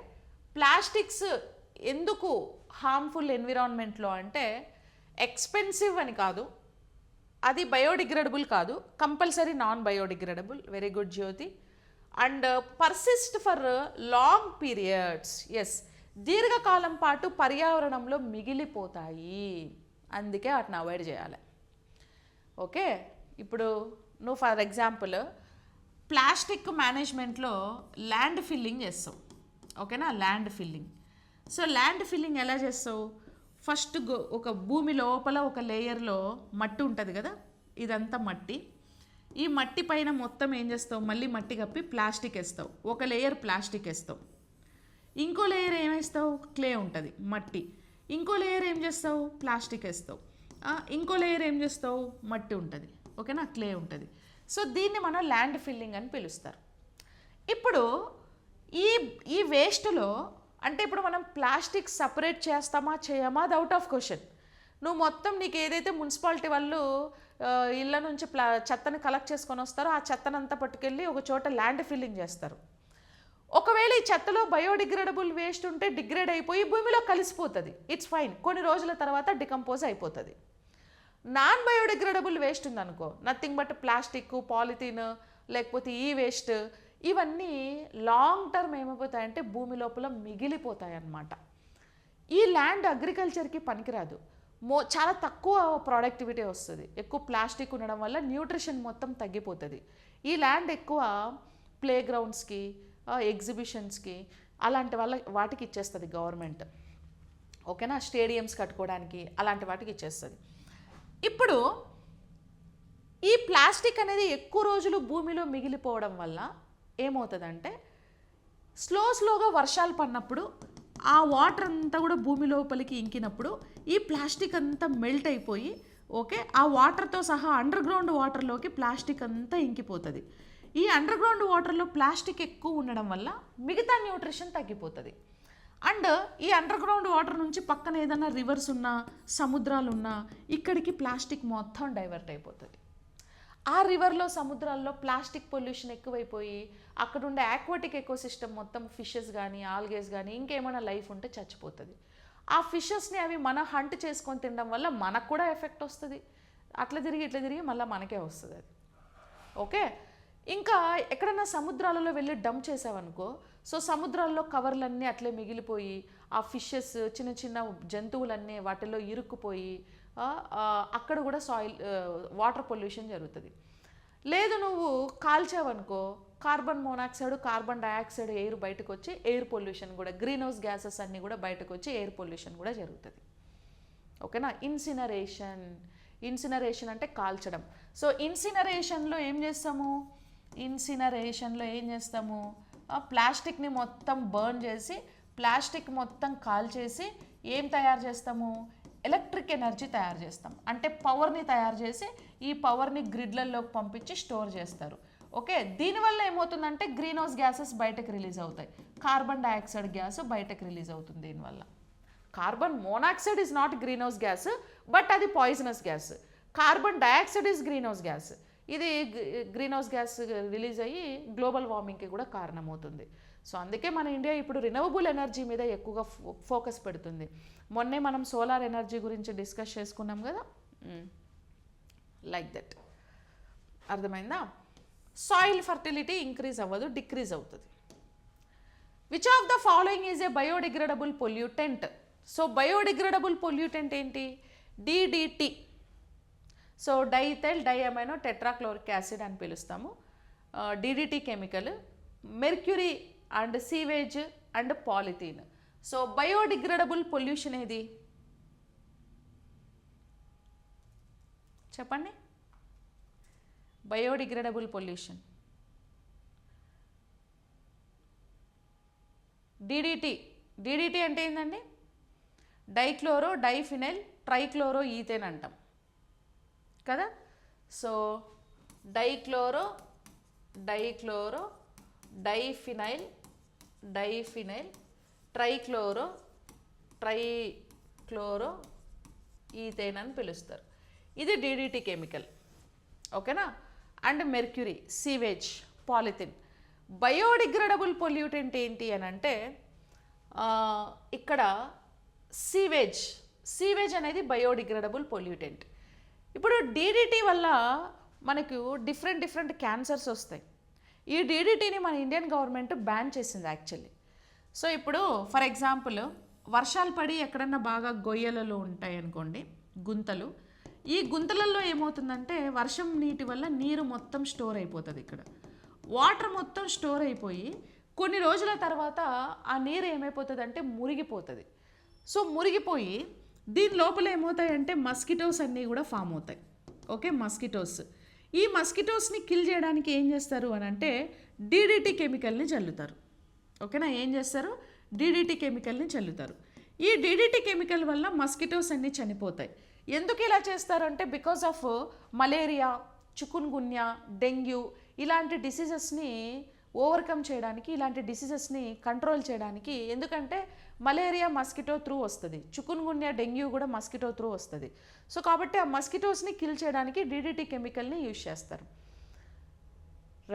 ప్లాస్టిక్స్ ఎందుకు హార్మ్ఫుల్ ఎన్విరాన్మెంట్లో అంటే ఎక్స్పెన్సివ్ అని కాదు, అది బయోడిగ్రేడబుల్ కాదు, compulsory non biodegradable. Very good Jyoti. And persist for long periods. Yes, దీర్ఘకాలం పాటు పర్యావరణంలో మిగిలిపోతాయి, అందుకే వాటిని అవాయిడ్ చేయాలి. ఓకే, ఇప్పుడు నువ్వు ఫర్ ఎగ్జాంపుల్ ప్లాస్టిక్ మేనేజ్మెంట్లో ల్యాండ్ ఫిల్లింగ్ చేస్తావు. ఓకేనా? Land filling. So land filling ఎలా చేస్తావు? ఫస్ట్ ఒక భూమి లోపల ఒక లేయర్లో మట్టి ఉంటుంది కదా, ఇదంతా మట్టి. ఈ మట్టి పైన మొత్తం ఏం చేస్తావు? మళ్ళీ మట్టి కప్పి ప్లాస్టిక్ వేస్తావు. ఒక లేయర్ ప్లాస్టిక్ వేస్తావు, ఇంకో లేయర్ ఏమేస్తావు? క్లే ఉంటుంది, మట్టి. ఇంకో లేయర్ ఏం చేస్తావు? ప్లాస్టిక్ వేస్తావు. ఇంకో లేయర్ ఏం చేస్తావు? మట్టి ఉంటుంది. ఓకేనా? క్లే ఉంటుంది. సో దీన్ని మనం ల్యాండ్ ఫిల్లింగ్ అని పిలుస్తారు. ఇప్పుడు ఈ వేస్ట్లో అంటే ఇప్పుడు మనం ప్లాస్టిక్ సపరేట్ చేస్తామా చేయమా అది అవుట్ ఆఫ్ క్వశ్చన్. నువ్వు మొత్తం నీకు ఏదైతే మున్సిపాలిటీ వాళ్ళు ఇళ్ళ నుంచి చెత్తని కలెక్ట్ చేసుకొని వస్తారో ఆ చెత్తనంతా పట్టుకెళ్ళి ఒక చోట ల్యాండ్ ఫిల్లింగ్ చేస్తారు. ఒకవేళ ఈ చెత్తలో బయోడిగ్రేడబుల్ వేస్ట్ ఉంటే డిగ్రేడ్ అయిపోయి భూమిలో కలిసిపోతుంది, ఇట్స్ ఫైన్. కొన్ని రోజుల తర్వాత డికంపోజ్ అయిపోతుంది. నాన్ బయోడిగ్రేడబుల్ వేస్ట్ ఉందనుకో, నథింగ్ బట్ ప్లాస్టిక్, పాలిథీన్, లేకపోతే ఈ వేస్ట్, ఇవన్నీ లాంగ్ టర్మ్ ఏమైపోతాయంటే భూమి లోపల మిగిలిపోతాయి అన్నమాట. ఈ ల్యాండ్ అగ్రికల్చర్కి పనికిరాదు, చాలా తక్కువ ప్రొడక్టివిటీ వస్తుంది. ఎక్కువ ప్లాస్టిక్ ఉండడం వల్ల న్యూట్రిషన్ మొత్తం తగ్గిపోతుంది. ఈ ల్యాండ్ ఎక్కువ ప్లే గ్రౌండ్స్కి, ఎగ్జిబిషన్స్కి అలాంటి వాటికి ఇచ్చేస్తుంది గవర్నమెంట్. ఓకేనా? స్టేడియంస్ కట్టుకోవడానికి అలాంటి వాటికి ఇచ్చేస్తుంది. ఇప్పుడు ఈ ప్లాస్టిక్ అనేది ఎక్కువ రోజులు భూమిలో మిగిలిపోవడం వల్ల ఏమవుతుందంటే స్లోగా వర్షాలు పడినప్పుడు ఆ వాటర్ అంతా కూడా భూమి లోపలికి ఇంకినప్పుడు ఈ ప్లాస్టిక్ అంతా మెల్ట్ అయిపోయి, ఓకే, ఆ వాటర్తో సహా అండర్ గ్రౌండ్ వాటర్లోకి ప్లాస్టిక్ అంతా ఇంకిపోతుంది. ఈ అండర్ గ్రౌండ్ వాటర్లో ప్లాస్టిక్ ఎక్కువ ఉండడం వల్ల మిగతా న్యూట్రిషన్ తగ్గిపోతుంది. అండ్ ఈ అండర్ గ్రౌండ్ వాటర్ నుంచి పక్కన ఏదైనా రివర్స్ ఉన్నా, సముద్రాలు ఉన్నా, ఇక్కడికి ప్లాస్టిక్ మొత్తం డైవర్ట్ అయిపోతుంది. ఆ రివర్లో, సముద్రాల్లో ప్లాస్టిక్ పొల్యూషన్ ఎక్కువైపోయి అక్కడ ఉండే ఆక్వాటిక్ ఎకోసిస్టమ్ మొత్తం ఫిషెస్ కానీ, ఆల్గేస్ కానీ, ఇంకేమైనా లైఫ్ ఉంటే చచ్చిపోతుంది. ఆ ఫిషెస్ని అవి మన హంట్ చేసుకొని తినడం వల్ల మనకు కూడా ఎఫెక్ట్ వస్తుంది, అట్లా తిరిగి మళ్ళీ మనకే వస్తుంది అది. ఓకే, ఇంకా ఎక్కడన్నా సముద్రాలలో వెళ్ళి డంప్ చేసావనుకో, సో సముద్రాల్లో కవర్లన్నీ అట్లే మిగిలిపోయి ఆ ఫిషెస్ చిన్న చిన్న జంతువులన్నీ వాటిలో ఇరుక్కుపోయి అక్కడ కూడా వాటర్ పొల్యూషన్ జరుగుతుంది. లేదు నువ్వు కాల్చావనుకో, carbon monoxide, carbon dioxide air బయటకు వచ్చి ఎయిర్ పొల్యూషన్ కూడా, గ్రీన్ హౌస్ గ్యాసెస్ అన్నీ కూడా బయటకు వచ్చి ఎయిర్ పొల్యూషన్ కూడా జరుగుతుంది. ఓకేనా. ఇన్సినరేషన్ అంటే కాల్చడం. సో ఇన్సినరేషన్లో ఏం చేస్తాము, ప్లాస్టిక్ని మొత్తం బర్న్ చేసి, ప్లాస్టిక్ మొత్తం కాల్చేసి ఏం తయారు చేస్తాము, ఎలక్ట్రిక్ ఎనర్జీ తయారు చేస్తాం. అంటే పవర్ని తయారు చేసి ఈ పవర్ని గ్రిడ్లలోకి పంపించి స్టోర్ చేస్తారు. ఓకే, దీనివల్ల ఏమవుతుందంటే గ్రీన్ హౌస్ గ్యాసెస్ బయటకు రిలీజ్ అవుతాయి, కార్బన్ డయాక్సైడ్ గ్యాస్ బయటకు రిలీజ్ అవుతుంది. దీనివల్ల carbon monoxide is not green house gas, but అది poisonous gas. Carbon dioxide is green house gas. ఇది గ్రీన్ హౌస్ గ్యాస్ రిలీజ్ అయ్యి గ్లోబల్ వార్మింగ్కి కూడా కారణమవుతుంది. సో అందుకే మన ఇండియా ఇప్పుడు రినవబుల్ ఎనర్జీ మీద ఎక్కువగా ఫోకస్ పెడుతుంది. మొన్నే మనం సోలార్ ఎనర్జీ గురించి డిస్కస్ చేసుకున్నాం కదా, లైక్ దట్. అర్థమైందా? సాయిల్ ఫర్టిలిటీ ఇంక్రీజ్ అవ్వదు, డిక్రీజ్ అవుతుంది. Which of the following is a biodegradable pollutant? So biodegradable pollutant ఏంటి? DDT. So diethyl diamino tetrachloric acid అని పిలుస్తాము. DDT chemical. Mercury and sewage and polythene. So biodegradable pollution ఏది చెప్పండి? Biodegradable pollution DDT అంటే ఏంటండి? Dichloro diphenyl trichloro ethane అంటాం కదా. So dichloro diphenyl trichloro ethane అని పిలుస్తారు. ఇది డిడిటి కెమికల్. ఓకేనా. And mercury, sewage, polythene. Biodegradable pollutant ఏంటి అని అంటే ఇక్కడ సీవేజ్ అనేది బయోడిగ్రేడబుల్ పొల్యూటెంట్. ఇప్పుడు డిడిటి వల్ల మనకు డిఫరెంట్ క్యాన్సర్స్ వస్తాయి. ఈ డిడిటిని మన ఇండియన్ గవర్నమెంట్ బ్యాన్ చేసింది యాక్చువల్లీ. సో ఇప్పుడు ఫర్ ఎగ్జాంపుల్ వర్షాలు పడి ఎక్కడన్నా బాగా గొయ్యలలో ఉంటాయి అనుకోండి, గుంతలు. ఈ గుంతలలో ఏమవుతుందంటే వర్షం నీటి వల్ల నీరు మొత్తం స్టోర్ అయిపోతుంది. ఇక్కడ వాటర్ మొత్తం స్టోర్ అయిపోయి కొన్ని రోజుల తర్వాత ఆ నీరు ఏమైపోతుంది అంటే మురిగిపోతుంది. సో మురిగిపోయి దీని లోపల ఏమవుతాయంటే మస్కిటోస్ అన్నీ కూడా ఫామ్ అవుతాయి. Okay, mosquitoes. ఈ మస్కిటోస్ని కిల్ చేయడానికి ఏం చేస్తారు అని అంటే డిడిటి కెమికల్ని చల్లుతారు. ఓకేనా. ఏం చేస్తారు? డిడిటి కెమికల్ని చల్లుతారు. ఈ డిడిటి కెమికల్ వల్ల మస్కిటోస్ అన్నీ చనిపోతాయి. ఎందుకు ఇలా చేస్తారంటే because of malaria, chikungunya, dengue ఇలాంటి డిసీజెస్ని ఓవర్కమ్ చేయడానికి, ఇలాంటి డిసీజెస్ని కంట్రోల్ చేయడానికి. ఎందుకంటే మలేరియా మస్కిటో త్రూ వస్తుంది, చికున్గున్యా, డెంగ్యూ కూడా మస్కిటో త్రూ వస్తుంది. సో కాబట్టి ఆ మస్కిటోస్ని కిల్ చేయడానికి డిడిటి కెమికల్ని యూజ్ చేస్తారు.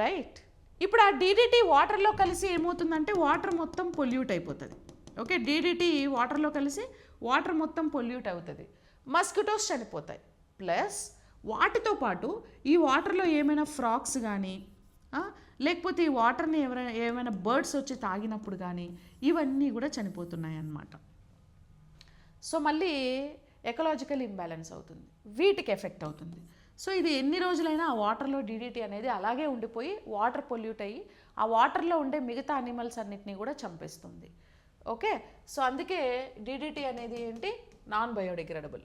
రైట్. ఇప్పుడు ఆ డిడిటి వాటర్లో కలిసి ఏమవుతుందంటే వాటర్ మొత్తం పొల్యూట్ అయిపోతుంది. ఓకే, డిడిటి వాటర్లో కలిసి వాటర్ మొత్తం పొల్యూట్ అవుతుంది, మస్కిటోస్ చనిపోతాయి. ప్లస్ వాటితో పాటు ఈ వాటర్లో ఏమైనా ఫ్రాక్స్ కానీ లేకపోతే ఈ వాటర్ని ఏమైనా బర్డ్స్ వచ్చి తాగినప్పుడు కానీ ఇవన్నీ కూడా చనిపోతున్నాయి అన్నమాట. సో మళ్ళీ ఎకలాజికల్ ఇంబ్యాలెన్స్ అవుతుంది, వీటికి ఎఫెక్ట్ అవుతుంది. సో ఇది ఎన్ని రోజులైనా ఆ వాటర్లో డిడిటి అనేది అలాగే ఉండిపోయి వాటర్ పొల్యూట్ అయ్యి ఆ వాటర్లో ఉండే మిగతా అనిమల్స్ అన్నిటినీ కూడా చంపేస్తుంది. ఓకే, సో అందుకే డిడిటి అనేది ఏంటి? Non biodegradable.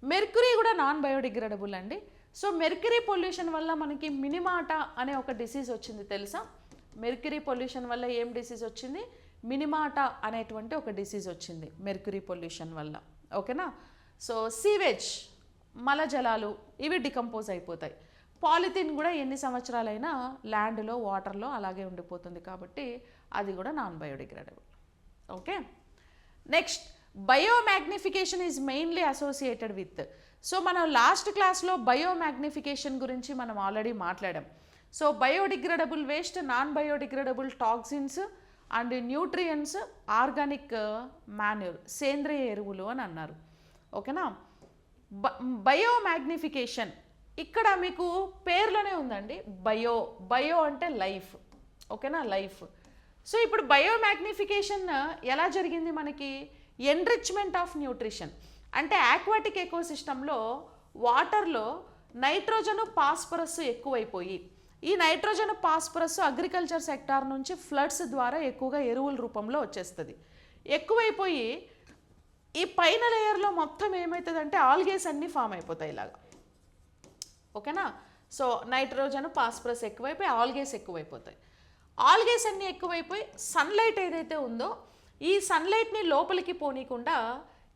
మెర్క్యూరీ కూడా నాన్ బయోడిగ్రేడబుల్ అండి. సో మెర్క్యూరీ పొల్యూషన్ వల్ల మనకి మినిమాటా అనే ఒక డిసీజ్ వచ్చింది తెలుసా? మెర్క్యూరీ పొల్యూషన్ వల్ల ఏం డిసీజ్ వచ్చింది? మినిమాటా అనేటువంటి ఒక డిసీజ్ వచ్చింది మెర్క్యూరీ పొల్యూషన్ వల్ల. ఓకేనా. సో సీవేజ్, మలజలాలు ఇవి డికంపోజ్ అయిపోతాయి. పాలిథిన్ కూడా ఎన్ని సంవత్సరాలైనా ల్యాండ్లో, వాటర్లో అలాగే ఉండిపోతుంది కాబట్టి అది కూడా non biodegradable. Okay. Next, biomagnification is mainly associated with. So మనం లాస్ట్ క్లాస్లో బయోమాగ్నిఫికేషన్ గురించి మనం ఆల్రెడీ మాట్లాడాం. So biodegradable waste, non biodegradable toxins and nutrients organic manure సేంద్రియ ఎరువులు అని అన్నారు. ఓకేనా. బయోమాగ్నిఫికేషన్ ఇక్కడ మీకు పేర్లోనే ఉందండి. బయో అంటే లైఫ్. ఓకేనా, లైఫ్. సో ఇప్పుడు బయోమాగ్నిఫికేషన్ ఎలా జరిగింది మనకి? ఎన్రిచ్మెంట్ ఆఫ్ న్యూట్రిషన్ అంటే ఆక్వాటిక్ ఎకోసిస్టంలో వాటర్లో నైట్రోజను ఫాస్ఫరస్ ఎక్కువైపోయి, ఈ నైట్రోజన్ ఫాస్ఫరస్ అగ్రికల్చర్ సెక్టార్ నుంచి ఫ్లడ్స్ ద్వారా ఎక్కువగా ఎరువుల రూపంలో వచ్చేస్తుంది. ఎక్కువైపోయి ఈ పైన లేయర్లో మొత్తం ఏమవుతుందంటే ఆల్గేస్ అన్నీ ఫామ్ అయిపోతాయి ఇలాగా. ఓకేనా. సో నైట్రోజన్ ఫాస్ఫరస్ ఎక్కువైపోయి ఆల్గేస్ ఎక్కువైపోతాయి. ఆల్గేస్ అన్నీ ఎక్కువైపోయి సన్లైట్ ఏదైతే ఉందో ఈ సన్లైట్ని లోపలికి పోనీయకుండా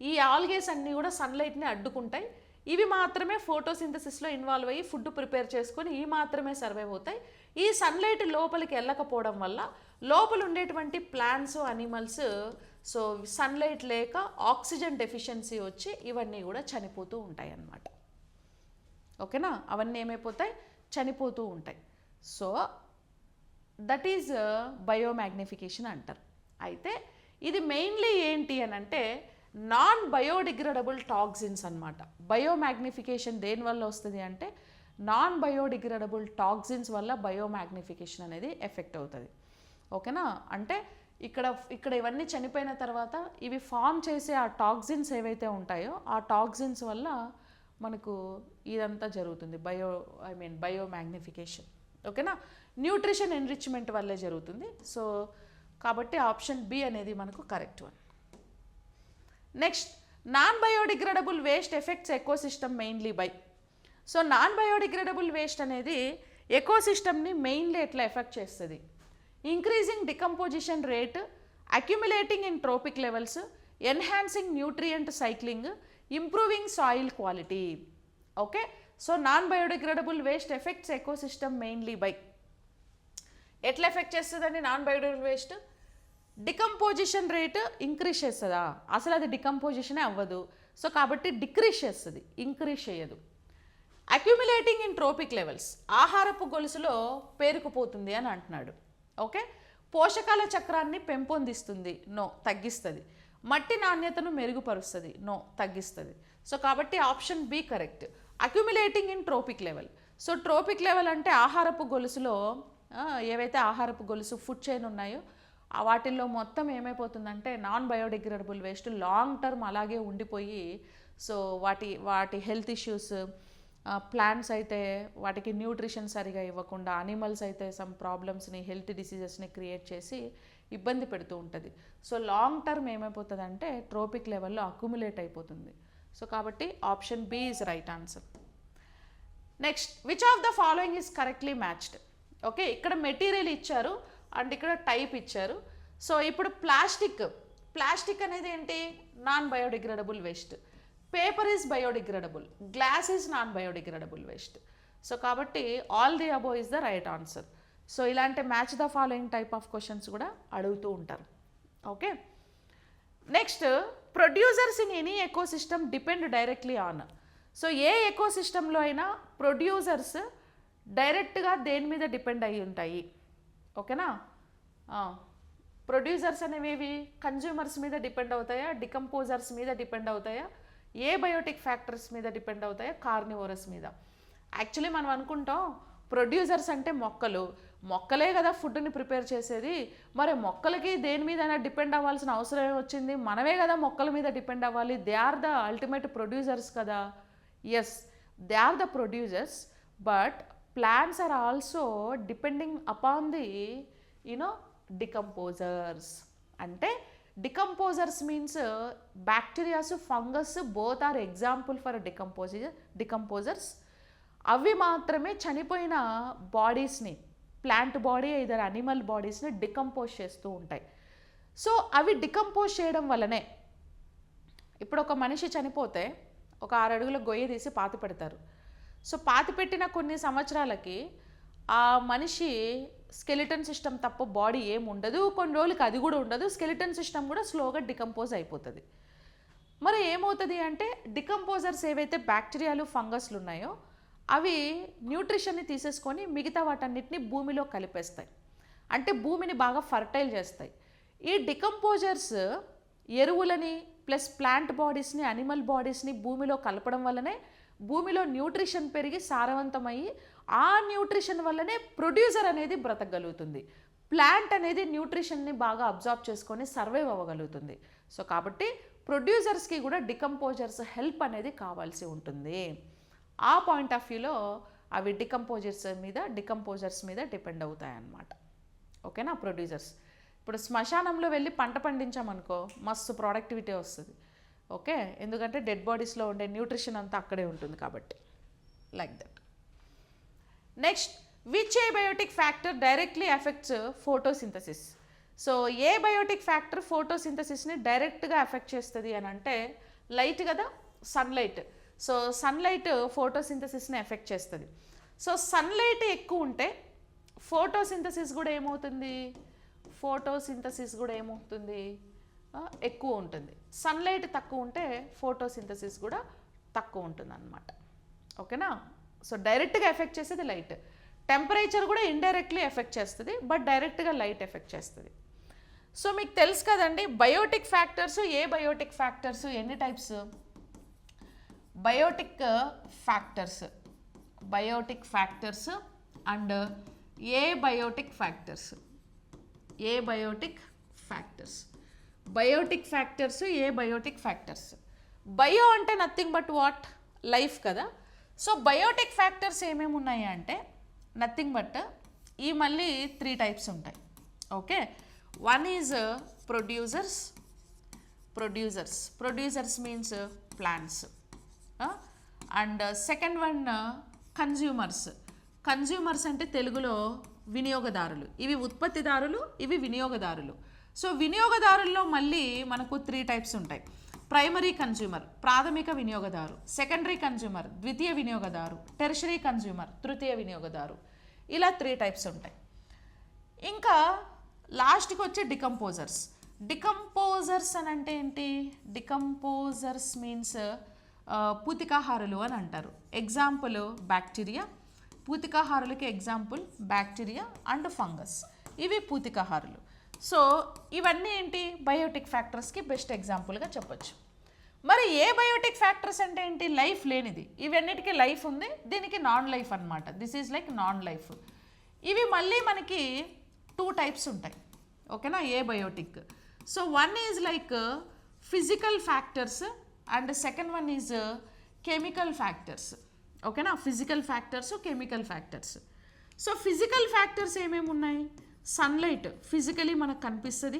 ఈ ఆల్గేస్ అన్నీ కూడా సన్లైట్ని అడ్డుకుంటాయి. ఇవి మాత్రమే ఫోటోసింథసిస్లో ఇన్వాల్వ్ అయ్యి ఫుడ్ ప్రిపేర్ చేసుకొని ఇవి మాత్రమే సర్వైవ్ అవుతాయి. ఈ సన్లైట్ లోపలికి వెళ్ళకపోవడం వల్ల లోపల ఉండేటువంటి ప్లాంట్స్, అనిమల్స్ సో సన్లైట్ లేక ఆక్సిజన్ డెఫిషియన్సీ వచ్చి ఇవన్నీ కూడా చనిపోతూ ఉంటాయి అన్నమాట. ఓకేనా, అవన్నీ ఏమైపోతాయి? చనిపోతూ ఉంటాయి. సో దట్ ఈజ్ బయోమాగ్నిఫికేషన్ అంటారు. అయితే ఇది మెయిన్లీ ఏంటి అని అంటే నాన్ బయోడిగ్రేడబుల్ టాక్సిన్స్ అనమాట. బయోమాగ్నిఫికేషన్ దేనివల్ల వస్తుంది అంటే నాన్ బయోడిగ్రేడబుల్ టాక్సిన్స్ వల్ల బయోమాగ్నిఫికేషన్ అనేది ఎఫెక్ట్ అవుతుంది. ఓకేనా. అంటే ఇక్కడ ఇవన్నీ చనిపోయిన తర్వాత ఇవి ఫామ్ చేసే ఆ టాక్సిన్స్ ఏవైతే ఉంటాయో ఆ టాక్సిన్స్ వల్ల మనకు ఇదంతా జరుగుతుంది. బయోమాగ్నిఫికేషన్. ఓకేనా. న్యూట్రిషన్ ఎన్రిచ్మెంట్ వల్లే జరుగుతుంది. సో కాబట్టి ఆప్షన్ బి అనేది మనకు correct one. Next, non biodegradable waste effects ecosystem mainly by. So non biodegradable waste అనేది ఎకోసిస్టమ్ని మెయిన్లీ ఎట్లా ఎఫెక్ట్ చేస్తుంది? Increasing decomposition rate, accumulating in tropic levels, enhancing nutrient cycling, improving soil quality. Okay. So non biodegradable waste effects ecosystem mainly by. ఎట్లా effect చేస్తుందండి non biodegradable waste? Decomposition rate increase చేస్తుందా? అసలు అది డికంపోజిషనే అవ్వదు. So కాబట్టి decrease చేస్తుంది, increase చేయదు. Accumulating in tropic levels, ఆహారపు గొలుసులో పేరుకుపోతుంది అని అంటున్నాడు. ఓకే. పోషకాల చక్రాన్ని పెంపొందిస్తుంది, నో, తగ్గిస్తుంది. మట్టి నాణ్యతను మెరుగుపరుస్తుంది, నో, తగ్గిస్తుంది. సో కాబట్టి option B correct. Accumulating in trophic level. So trophic level అంటే ఆహారపు గొలుసులో ఏవైతే ఆహారపు గొలుసు ఫుడ్ చైన్ ఉన్నాయో వాటిల్లో మొత్తం ఏమైపోతుందంటే non biodegradable waste long term అలాగే ఉండిపోయి సో వాటి హెల్త్ ఇష్యూస్, ప్లాంట్స్ అయితే వాటికి న్యూట్రిషన్ సరిగా ఇవ్వకుండా, అనిమల్స్ అయితే సమ్ ప్రాబ్లమ్స్ని, హెల్త్ డిసీజెస్ని క్రియేట్ చేసి ఇబ్బంది పెడుతూ ఉంటుంది. సో లాంగ్ టర్మ్ ఏమైపోతుందంటే ట్రోపిక్ లెవెల్లో అక్యుములేట్ అయిపోతుంది. సో కాబట్టి option B is right answer. Next, which of the following is correctly matched. Okay, ఇక్కడ మెటీరియల్ ఇచ్చారు అండ్ ఇక్కడ టైప్ ఇచ్చారు. సో ఇప్పుడు ప్లాస్టిక్ అనేది ఏంటి? Non biodegradable waste. Paper is biodegradable, glass is non biodegradable waste. So కాబట్టి all the above is the right answer. So ఇలాంటి match the following type of questions కూడా అడుగుతూ ఉంటారు. Okay. Next, producers in any ecosystem depend directly on. So ఏ ఎకోసిస్టంలో అయినా producers డైరెక్ట్గా దేని మీద డిపెండ్ అయి ఉంటాయి? ఓకేనా. ప్రొడ్యూసర్స్ అనేవి కన్జ్యూమర్స్ మీద డిపెండ్ అవుతాయా, డికంపోజర్స్ మీద డిపెండ్ అవుతాయా, ఏ బయోటిక్ ఫ్యాక్టర్స్ మీద డిపెండ్ అవుతాయా, కార్నివోరస్ మీద? యాక్చువల్లీ మనం అనుకుంటాం ప్రొడ్యూసర్స్ అంటే మొక్కలే కదా ఫుడ్ని ప్రిపేర్ చేసేది, మరి మొక్కలకి దేని మీదైనా డిపెండ్ అవ్వాల్సిన అవసరం వచ్చింది, మనమే కదా మొక్కల మీద డిపెండ్ అవ్వాలి, they are the ultimate producers కదా. Yes, they are the producers, but plants are also depending upon the decomposers. అంటే decomposers means bacteria, fungus both are example for decomposers. అవి మాత్రమే చనిపోయిన బాడీస్ని, ప్లాంట్ బాడీ ఇదర్ అనిమల్ బాడీస్ని decompose చేస్తూ ఉంటాయి. So అవి డికంపోజ్ చేయడం వల్లనే ఇప్పుడు ఒక మనిషి చనిపోతే ఒక 6 అడుగుల గొయ్యి తీసి పాతి పెడతారు. సో పాతి పెట్టిన కొన్ని సంవత్సరాలకి ఆ మనిషి స్కెలిటన్ సిస్టమ్ తప్ప బాడీ ఏమి ఉండదు, కొన్ని రోజులకి అది కూడా ఉండదు, స్కెలిటన్ సిస్టమ్ కూడా స్లోగా డికంపోజ్ అయిపోతుంది. మరి ఏమవుతుంది అంటే డికంపోజర్స్ ఏవైతే బ్యాక్టీరియాలు, ఫంగస్లు ఉన్నాయో అవి న్యూట్రిషన్ని తీసేసుకొని మిగతా వాటన్నిటిని భూమిలో కలిపేస్తాయి. అంటే భూమిని బాగా ఫర్టైల్ చేస్తాయి. ఈ డికంపోజర్స్ ఎరువులని ప్లస్ ప్లాంట్ బాడీస్ని అనిమల్ బాడీస్ని భూమిలో కలపడం వల్లనే భూమిలో న్యూట్రిషన్ పెరిగి సారవంతమయ్యి ఆ న్యూట్రిషన్ వల్లనే ప్రొడ్యూసర్ అనేది బ్రతకగలుగుతుంది. ప్లాంట్ అనేది న్యూట్రిషన్ని బాగా అబ్జార్బ్ చేసుకొని సర్వైవ్ అవ్వగలుగుతుంది. సో కాబట్టి ప్రొడ్యూసర్స్కి కూడా డికంపోజర్స్ హెల్ప్ అనేది కావాల్సి ఉంటుంది. ఆ పాయింట్ ఆఫ్ వ్యూలో అవి డికంపోజర్స్ మీద డిపెండ్ అవుతాయన్నమాట. ఓకేనా ప్రొడ్యూసర్స్. ఇప్పుడు శ్మశానంలో వెళ్ళి పంట పండించామనుకో మస్తు ప్రొడక్టివిటీ వస్తుంది. ఓకే, ఎందుకంటే డెడ్ బాడీస్లో ఉండే న్యూట్రిషన్ అంతా అక్కడే ఉంటుంది కాబట్టి. Like that. Next, which abiotic factor directly affects photosynthesis? So abiotic factor ఫోటోసింథసిస్ని డైరెక్ట్గా ఎఫెక్ట్ చేస్తుంది అని అంటే లైట్ కదా, సన్లైట్. సో సన్లైట్ ఫోటోసింథసిస్ని ఎఫెక్ట్ చేస్తుంది. సో సన్లైట్ ఎక్కువ ఉంటే ఫోటోసింథసిస్ కూడా ఏమవుతుంది? ఎక్కువ ఉంటుంది. సన్లైట్ తక్కువ ఉంటే ఫోటోసింథసిస్ కూడా తక్కువ ఉంటుంది అన్నమాట. ఓకేనా? సో డైరెక్ట్గా ఎఫెక్ట్ చేసేది లైట్. టెంపరేచర్ కూడా ఇండైరెక్ట్లీ ఎఫెక్ట్ చేస్తుంది, బట్ డైరెక్ట్గా లైట్ ఎఫెక్ట్ చేస్తుంది. సో మీకు తెలుసు కదండి biotic factors, abiotic factors ఎన్ని types? Biotic factors and abiotic factors. Bio అంటే నథింగ్ బట్ వాట్? లైఫ్ కదా. సో బయోటిక్ ఫ్యాక్టర్స్ ఏమేమి ఉన్నాయి అంటే నథింగ్ బట్ ఈ మళ్ళీ 3 టైప్స్ ఉంటాయి. Okay, one is producers means plants. And second one consumers అంటే తెలుగులో వినియోగదారులు. ఇవి ఉత్పత్తిదారులు, ఇవి వినియోగదారులు. సో వినియోగదారుల్లో మళ్ళీ మనకు 3 టైప్స్ ఉంటాయి. ప్రైమరీ కన్జ్యూమర్ ప్రాథమిక వినియోగదారు, సెకండరీ కన్జ్యూమర్ ద్వితీయ వినియోగదారు, టెర్షరీ కన్జ్యూమర్ తృతీయ వినియోగదారు. ఇలా 3 టైప్స్ ఉంటాయి. ఇంకా లాస్ట్కి వచ్చే డికంపోజర్స్ అని అంటే ఏంటి? డికంపోజర్స్ మీన్స్ పూతికాహారులు అని అంటారు. Example bacteria. పూతికాహారులకి ఎగ్జాంపుల్ బ్యాక్టీరియా అండ్ ఫంగస్. ఇవి పూతికాహారులు. సో ఇవన్నీ ఏంటి? బయోటిక్ ఫ్యాక్టర్స్కి బెస్ట్ ఎగ్జాంపుల్గా చెప్పొచ్చు. మరి ఏ బయోటిక్ ఫ్యాక్టర్స్ అంటే ఏంటి? లైఫ్ లేనిది. ఇవన్నిటికీ లైఫ్ ఉంది, దీనికి నాన్ లైఫ్ అనమాట. This is like non life. ఇవి మళ్ళీ మనకి 2 టైప్స్ ఉంటాయి. ఓకేనా? Abiotic. So one is like physical factors and second one is chemical factors. ఓకేనా? Physical factors, chemical factors. So physical factors ఏమేమి ఉన్నాయి? సన్లైట్ ఫిజికలీ మనకు కనిపిస్తుంది,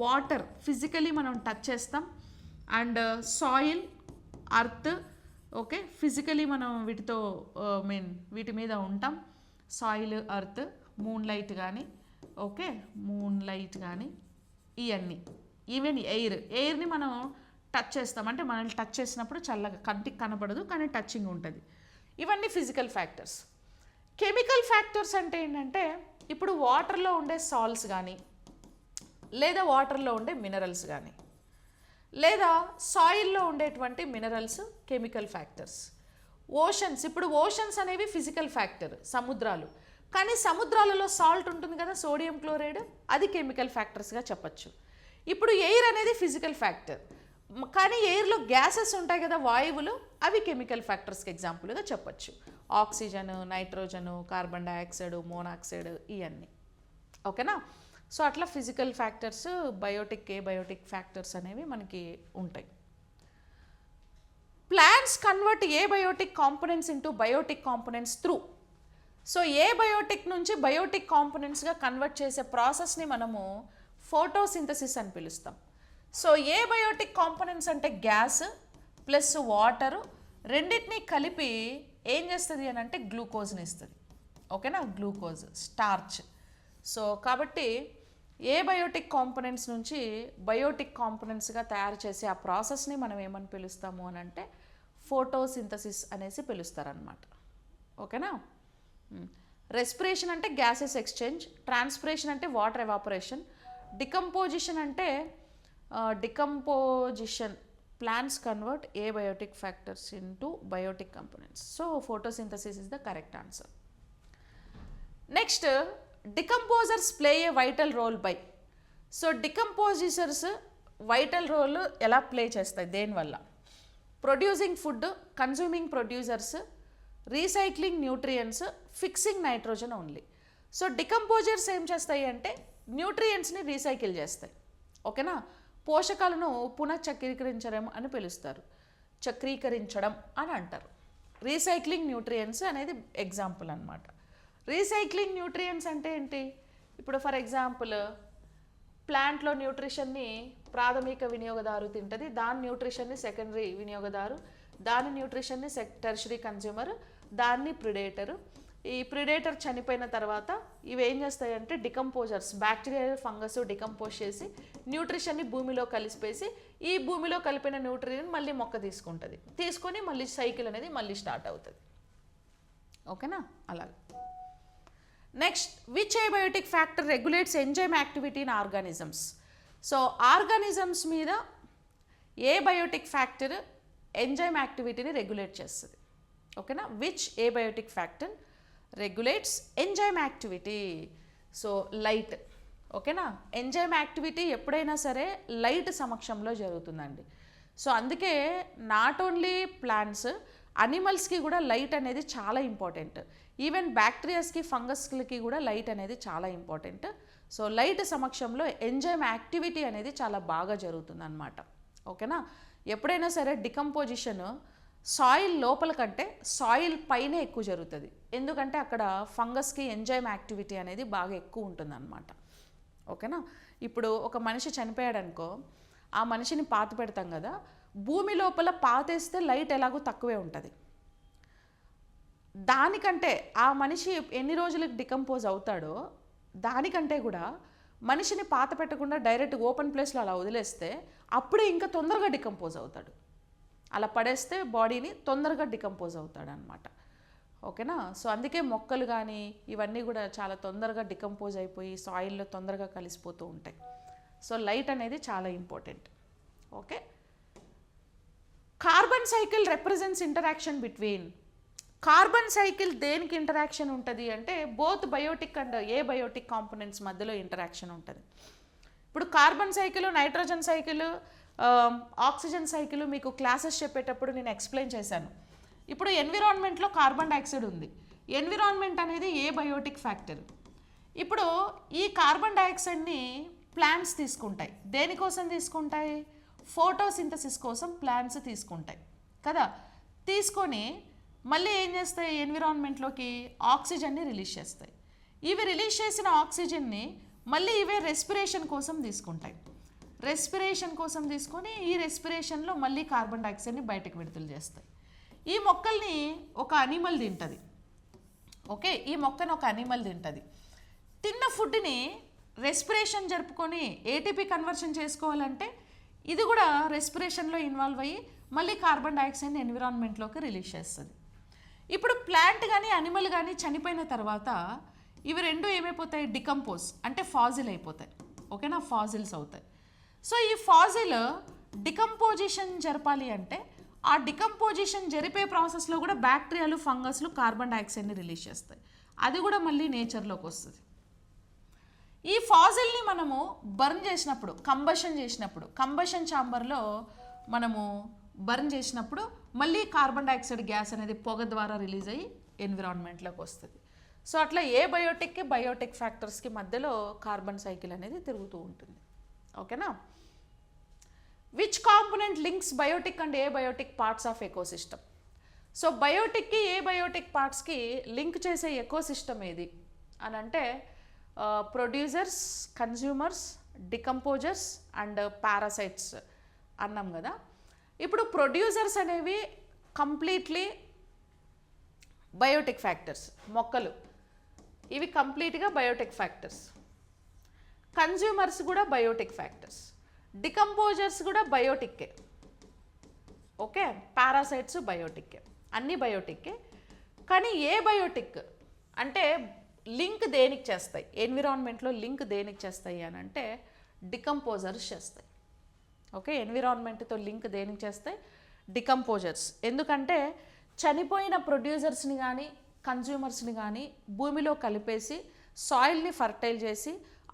వాటర్ ఫిజికలీ మనం టచ్ చేస్తాం, and soil, earth. Okay, physically మనం వీటి మీద ఉంటాం. సాయిల్, అర్త్, మూన్ లైట్ కానీ ఇవన్నీ. ఈవెన్ ఎయిర్ని మనం టచ్ చేస్తాం, అంటే మనల్ని టచ్ చేసినప్పుడు చల్లగా కంటికి కనపడదు కానీ టచింగ్ ఉంటుంది. ఇవన్నీ ఫిజికల్ ఫ్యాక్టర్స్. కెమికల్ ఫ్యాక్టర్స్ అంటే ఏంటంటే ఇప్పుడు వాటర్లో ఉండే సాల్ట్స్ కానీ, లేదా వాటర్లో ఉండే మినరల్స్ కానీ, లేదా సాయిల్లో ఉండేటువంటి మినరల్స్ కెమికల్ ఫ్యాక్టర్స్. ఇప్పుడు ఓషన్స్ అనేవి ఫిజికల్ ఫ్యాక్టర్, సముద్రాలు. కానీ సముద్రాలలో సాల్ట్ ఉంటుంది కదా, సోడియం క్లోరైడ్, అది కెమికల్ ఫ్యాక్టర్స్గా చెప్పచ్చు. ఇప్పుడు ఎయిర్ అనేది ఫిజికల్ ఫ్యాక్టర్, కానీ ఎయిర్లో గ్యాసెస్ ఉంటాయి కదా, వాయువులు, అవి కెమికల్ ఫ్యాక్టర్స్కి ఎగ్జాంపుల్గా చెప్పచ్చు. Oxygen, nitrogen, carbon dioxide, monoxide ఇవన్నీ. ఓకేనా? సో అట్లా ఫిజికల్ ఫ్యాక్టర్స్, బయోటిక్ ఫ్యాక్టర్స్ అనేవి మనకి ఉంటాయి. Plants convert abiotic components into biotic components through. So abiotic నుంచి బయోటిక్ కాంపోనెంట్స్గా కన్వర్ట్ చేసే ప్రాసెస్ని మనము ఫోటోసింథసిస్ అని పిలుస్తాం. సో ఏ బయోటిక్ కాంపోనెంట్స్ అంటే గ్యాస్ ప్లస్ వాటరు రెండింటినీ కలిపి ఏం చేస్తుంది అని అంటే గ్లూకోజ్ని ఇస్తుంది. ఓకేనా? Glucose, starch. సో కాబట్టి ఏ బయోటిక్ కాంపోనెంట్స్ నుంచి బయోటిక్ కాంపోనెంట్స్గా తయారు చేసే ఆ ప్రాసెస్ని మనం ఏమని పిలుస్తాము అని అంటే ఫోటోసింథసిస్ అనేసి పిలుస్తారనమాట. ఓకేనా? రెస్పిరేషన్ అంటే గ్యాసెస్ ఎక్స్చేంజ్, ట్రాన్స్పిరేషన్ అంటే వాటర్ ఎవాపరేషన్, డికంపోజిషన్ అంటే plants convert abiotic factors into biotic components. So photosynthesis is the correct answer. Next, decomposers play a vital role by. So decomposers vital role ఎలా play చేస్తాయి దేనివల్ల? Producing food, consuming producers, recycling nutrients, fixing nitrogen only. So decomposers ఏం చేస్తాయి అంటే న్యూట్రియంట్స్ని recycle చేస్తాయి. ఓకేనా? పోషకాలను పునఃచక్రీకరించడం అని పిలుస్తారు, చక్రీకరించడం అని అంటారు. రీసైక్లింగ్ న్యూట్రియంట్స్ అనేది ఎగ్జాంపుల్ అనమాట. రీసైక్లింగ్ న్యూట్రియంట్స్ అంటే ఏంటి? ఇప్పుడు ఫర్ ఎగ్జాంపుల్ ప్లాంట్లో న్యూట్రిషన్ని ప్రాథమిక వినియోగదారు తింటుంది, దాని న్యూట్రిషన్ని సెకండరీ వినియోగదారు, దాని న్యూట్రిషన్ని టెర్షరీ కన్జ్యూమర్, దాన్ని ప్రిడేటరు. ఈ ప్రిడేటర్ చనిపోయిన తర్వాత ఇవి ఏం చేస్తాయంటే డికంపోజర్స్, బ్యాక్టీరియా ఫంగస్ డికంపోజ్ చేసి న్యూట్రిషన్ని భూమిలో కలిసిపేసి ఈ భూమిలో కలిపిన న్యూట్రియన్ మళ్ళీ మొక్క తీసుకుంటుంది, తీసుకొని మళ్ళీ సైకిల్ అనేది మళ్ళీ స్టార్ట్ అవుతుంది. ఓకేనా? అలాగే next, which abiotic factor regulates enzyme activity in organisms? So organisms మీద ఏ బయోటిక్ ఫ్యాక్టర్ ఎంజైమ్ యాక్టివిటీని రెగ్యులేట్ చేస్తుంది? ఓకేనా? Which abiotic factor regulates enzyme activity? So light. ఓకేనా? ఎంజైమ్ యాక్టివిటీ ఎప్పుడైనా సరే లైట్ సమక్షంలో జరుగుతుందండి. సో అందుకే నాట్ ఓన్లీ ప్లాంట్స్, అనిమల్స్కి కూడా లైట్ అనేది చాలా ఇంపార్టెంట్. ఈవెన్ బ్యాక్టీరియాస్కి, ఫంగస్లకి కూడా లైట్ అనేది చాలా ఇంపార్టెంట్. సో లైట్ సమక్షంలో ఎంజైమ్ యాక్టివిటీ అనేది చాలా బాగా జరుగుతుంది అన్నమాట. ఓకేనా? ఎప్పుడైనా సరే డికంపోజిషన్ సాయిల్ లోపల కంటే సాయిల్ పైనే ఎక్కువ జరుగుతుంది. ఎందుకంటే అక్కడ ఫంగస్కి ఎంజైమ్ యాక్టివిటీ అనేది బాగా ఎక్కువ ఉంటుంది అన్నమాట. ఓకేనా? ఇప్పుడు ఒక మనిషి చనిపోయాడు అనుకో, ఆ మనిషిని పాతి పెడతాం కదా, భూమి లోపల పాతేస్తే లైట్ ఎలాగో తక్కువే ఉంటుంది. దానికంటే ఆ మనిషి ఎన్ని రోజులకు డికంపోజ్ అవుతాడో దానికంటే కూడా మనిషిని పాత పెట్టకుండా డైరెక్ట్ ఓపెన్ ప్లేస్లో అలా వదిలేస్తే అప్పుడే ఇంకా తొందరగా డికంపోజ్ అవుతాడు. అలా పడేస్తే బాడీని తొందరగా డికంపోజ్ అవుతాడు అనమాట. ఓకేనా? సో అందుకే మొక్కలు కానీ ఇవన్నీ కూడా చాలా తొందరగా డికంపోజ్ అయిపోయి సాయిల్లో తొందరగా కలిసిపోతూ ఉంటాయి. సో లైట్ అనేది చాలా important. Okay, carbon cycle represents interaction between. Carbon cycle దేనికి ఇంటరాక్షన్ ఉంటుంది అంటే both biotic and abiotic components మధ్యలో ఇంటరాక్షన్ ఉంటుంది. ఇప్పుడు carbon cycle, nitrogen cycle, oxygen cycle మీకు క్లాసెస్ చెప్పేటప్పుడు నేను ఎక్స్ప్లెయిన్ చేశాను. ఇప్పుడు ఎన్విరాన్మెంట్లో కార్బన్ డైఆక్సైడ్ ఉంది. ఎన్విరాన్మెంట్ అనేది ఏ బయోటిక్ ఫ్యాక్టర్. ఇప్పుడు ఈ కార్బన్ డైఆక్సైడ్ని ప్లాంట్స్ తీసుకుంటాయి. దేనికోసం తీసుకుంటాయి? ఫోటోసింథసిస్ కోసం ప్లాంట్స్ తీసుకుంటాయి కదా. తీసుకొని మళ్ళీ ఏం చేస్తాయి? ఎన్విరాన్మెంట్లోకి ఆక్సిజన్ని రిలీజ్ చేస్తాయి. ఇవి రిలీజ్ చేసిన ఆక్సిజన్ని మళ్ళీ ఇవే రెస్పిరేషన్ కోసం తీసుకుంటాయి. రెస్పిరేషన్ కోసం తీసుకొని ఈ రెస్పిరేషన్లో మళ్ళీ కార్బన్ డైఆక్సైడ్ని బయటకు విడుదల చేస్తాయి. ఈ మొక్కల్ని ఒక అనిమల్ తింటుంది. ఓకే, ఈ మొక్కను ఒక అనిమల్ తింటుంది. తిన్న ఫుడ్ని రెస్పిరేషన్ జరుపుకొని ఏటీపీ కన్వర్షన్ చేసుకోవాలంటే ఇది కూడా రెస్పిరేషన్లో ఇన్వాల్వ్ అయ్యి మళ్ళీ కార్బన్ డైఆక్సైడ్ని ఎన్విరాన్మెంట్లోకి రిలీజ్ చేస్తుంది. ఇప్పుడు ప్లాంట్ కానీ అనిమల్ కానీ చనిపోయిన తర్వాత ఇవి రెండు ఏమైపోతాయి? డికంపోజ్ అంటే ఫాజిల్ అయిపోతాయి. ఓకేనా? ఫాజిల్స్ అవుతాయి. సో ఈ ఫాజిల్ డికంపోజిషన్ జరపాలి అంటే ఆ డికంపోజిషన్ జరిపే ప్రాసెస్లో కూడా బ్యాక్టీరియాలు, ఫంగస్లు కార్బన్ డైఆక్సైడ్ని రిలీజ్ చేస్తాయి. అది కూడా మళ్ళీ నేచర్లోకి వస్తుంది. ఈ ఫాజిల్ని మనము బర్న్ చేసినప్పుడు, కంబషన్ ఛాంబర్లో మనము బర్న్ చేసినప్పుడు మళ్ళీ కార్బన్ డైఆక్సైడ్ గ్యాస్ అనేది పొగ ద్వారా రిలీజ్ అయ్యి ఎన్విరాన్మెంట్లోకి వస్తుంది. సో అట్లా ఏ బయోటిక్కి బయోటిక్ ఫ్యాక్టర్స్కి మధ్యలో కార్బన్ సైకిల్ అనేది తిరుగుతూ ఉంటుంది. ఓకేనా? Which component links biotic and abiotic parts of ecosystem? So బయోటిక్కి ఏ బయోటిక్ పార్ట్స్కి లింక్ చేసే ఎకోసిస్టమ్ ఏది అని అంటే producers, consumers, decomposers and parasites అన్నాం కదా. ఇప్పుడు ప్రొడ్యూసర్స్ అనేవి కంప్లీట్లీ బయోటిక్ ఫ్యాక్టర్స్, మొక్కలు ఇవి కంప్లీట్గా బయోటిక్ ఫ్యాక్టర్స్. కన్జ్యూమర్స్ కూడా బయోటిక్ ఫ్యాక్టర్స్, డికంపోజర్స్ కూడా బయోటిక్కే. ఓకే, పారాసైట్స్ బయోటిక్కే, అన్నీ బయోటిక్కే. కానీ ఏ బయోటిక్ అంటే లింక్ దేనికి చేస్తాయి? ఎన్విరాన్మెంట్లో లింక్ దేనికి చేస్తాయి అని అంటే డికంపోజర్స్ చేస్తాయి. ఓకే, ఎన్విరాన్మెంట్తో లింక్ దేనికి చేస్తాయి? డికంపోజర్స్. ఎందుకంటే చనిపోయిన ప్రొడ్యూసర్స్ని కానీ కన్జ్యూమర్స్ని కానీ భూమిలో కలిపేసి సాయిల్ని ఫర్టైల్ చేసి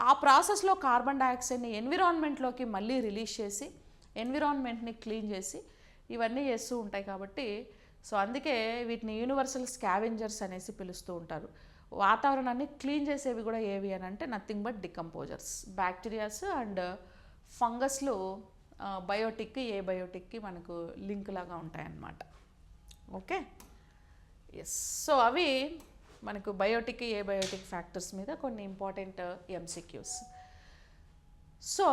ఆ ప్రాసెస్లో కార్బన్ డైఆక్సైడ్ని ఎన్విరాన్మెంట్లోకి మళ్ళీ రిలీజ్ చేసి ఎన్విరాన్మెంట్ని క్లీన్ చేసి ఇవన్నీ చేస్తూ ఉంటాయి కాబట్టి సో అందుకే వీటిని యూనివర్సల్ స్కావెంజర్స్ అనేసి పిలుస్తూ ఉంటారు. వాతావరణాన్ని క్లీన్ చేసేవి కూడా ఏవి అని అంటే nothing but decomposers. Bacterias and ఫంగస్లు బయోటిక్కి ఏ బయోటిక్కి మనకు లింక్ లాగా ఉంటాయన్నమాట. Okay, yes. సో అవి మనకు బయోటిక్ ఏ బయోటిక్ ఫ్యాక్టర్స్ మీద కొన్ని ఇంపార్టెంట్ ఎంసీక్యూస్. సో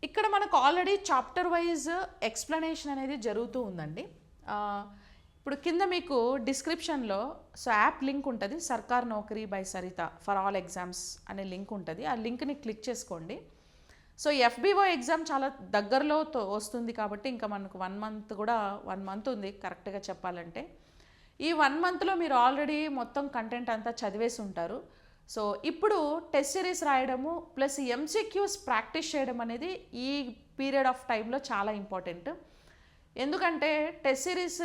ఇక్కడ మనకు ఆల్రెడీ చాప్టర్ వైజ్ ఎక్స్ప్లెనేషన్ అనేది జరుగుతూ ఉందండి. ఇప్పుడు కింద మీకు డిస్క్రిప్షన్లో సో యాప్ లింక్ ఉంటుంది, Sarkar Naukri by Saritha for all exams అనే లింక్ ఉంటుంది. ఆ లింక్ని క్లిక్ చేసుకోండి. సో ఎఫ్బిఓ ఎగ్జామ్ చాలా దగ్గరలో వస్తుంది కాబట్టి ఇంకా మనకు 1 మంత్ ఉంది కరెక్ట్గా చెప్పాలంటే. ఈ 1 మంత్లో మీరు ఆల్రెడీ మొత్తం కంటెంట్ అంతా చదివేసి ఉంటారు. సో ఇప్పుడు టెస్ట్ సిరీస్ రాయడము ప్లస్ ఎంసీక్యూస్ ప్రాక్టీస్ చేయడం అనేది ఈ పీరియడ్ ఆఫ్ టైంలో చాలా ఇంపార్టెంట్. ఎందుకంటే టెస్ట్ సిరీస్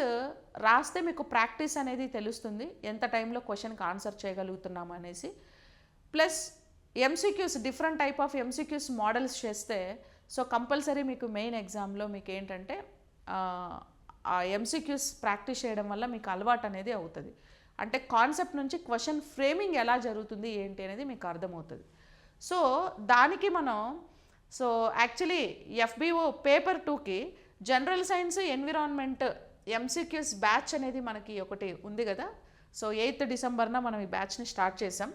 రాస్తే మీకు ప్రాక్టీస్ అనేది తెలుస్తుంది, ఎంత టైంలో క్వశ్చన్కి ఆన్సర్ చేయగలుగుతున్నాం అనేసి. Plus MCQs different type of MCQs models చేస్తే సో కంపల్సరీ మీకు మెయిన్ ఎగ్జామ్లో మీకు ఏంటంటే ఆ ఎంసీక్యూస్ ప్రాక్టీస్ చేయడం వల్ల మీకు అలవాటు అనేది అవుతుంది. అంటే కాన్సెప్ట్ నుంచి క్వశ్చన్ ఫ్రేమింగ్ ఎలా జరుగుతుంది ఏంటి అనేది మీకు అర్థమవుతుంది. సో దానికి మనం సో యాక్చువల్లీ ఎఫ్బిఓ పేపర్ 2కి general science environment MCQs batch అనేది మనకి ఒకటి ఉంది కదా. సో 8th డిసెంబర్న మనం ఈ బ్యాచ్ని స్టార్ట్ చేసాం.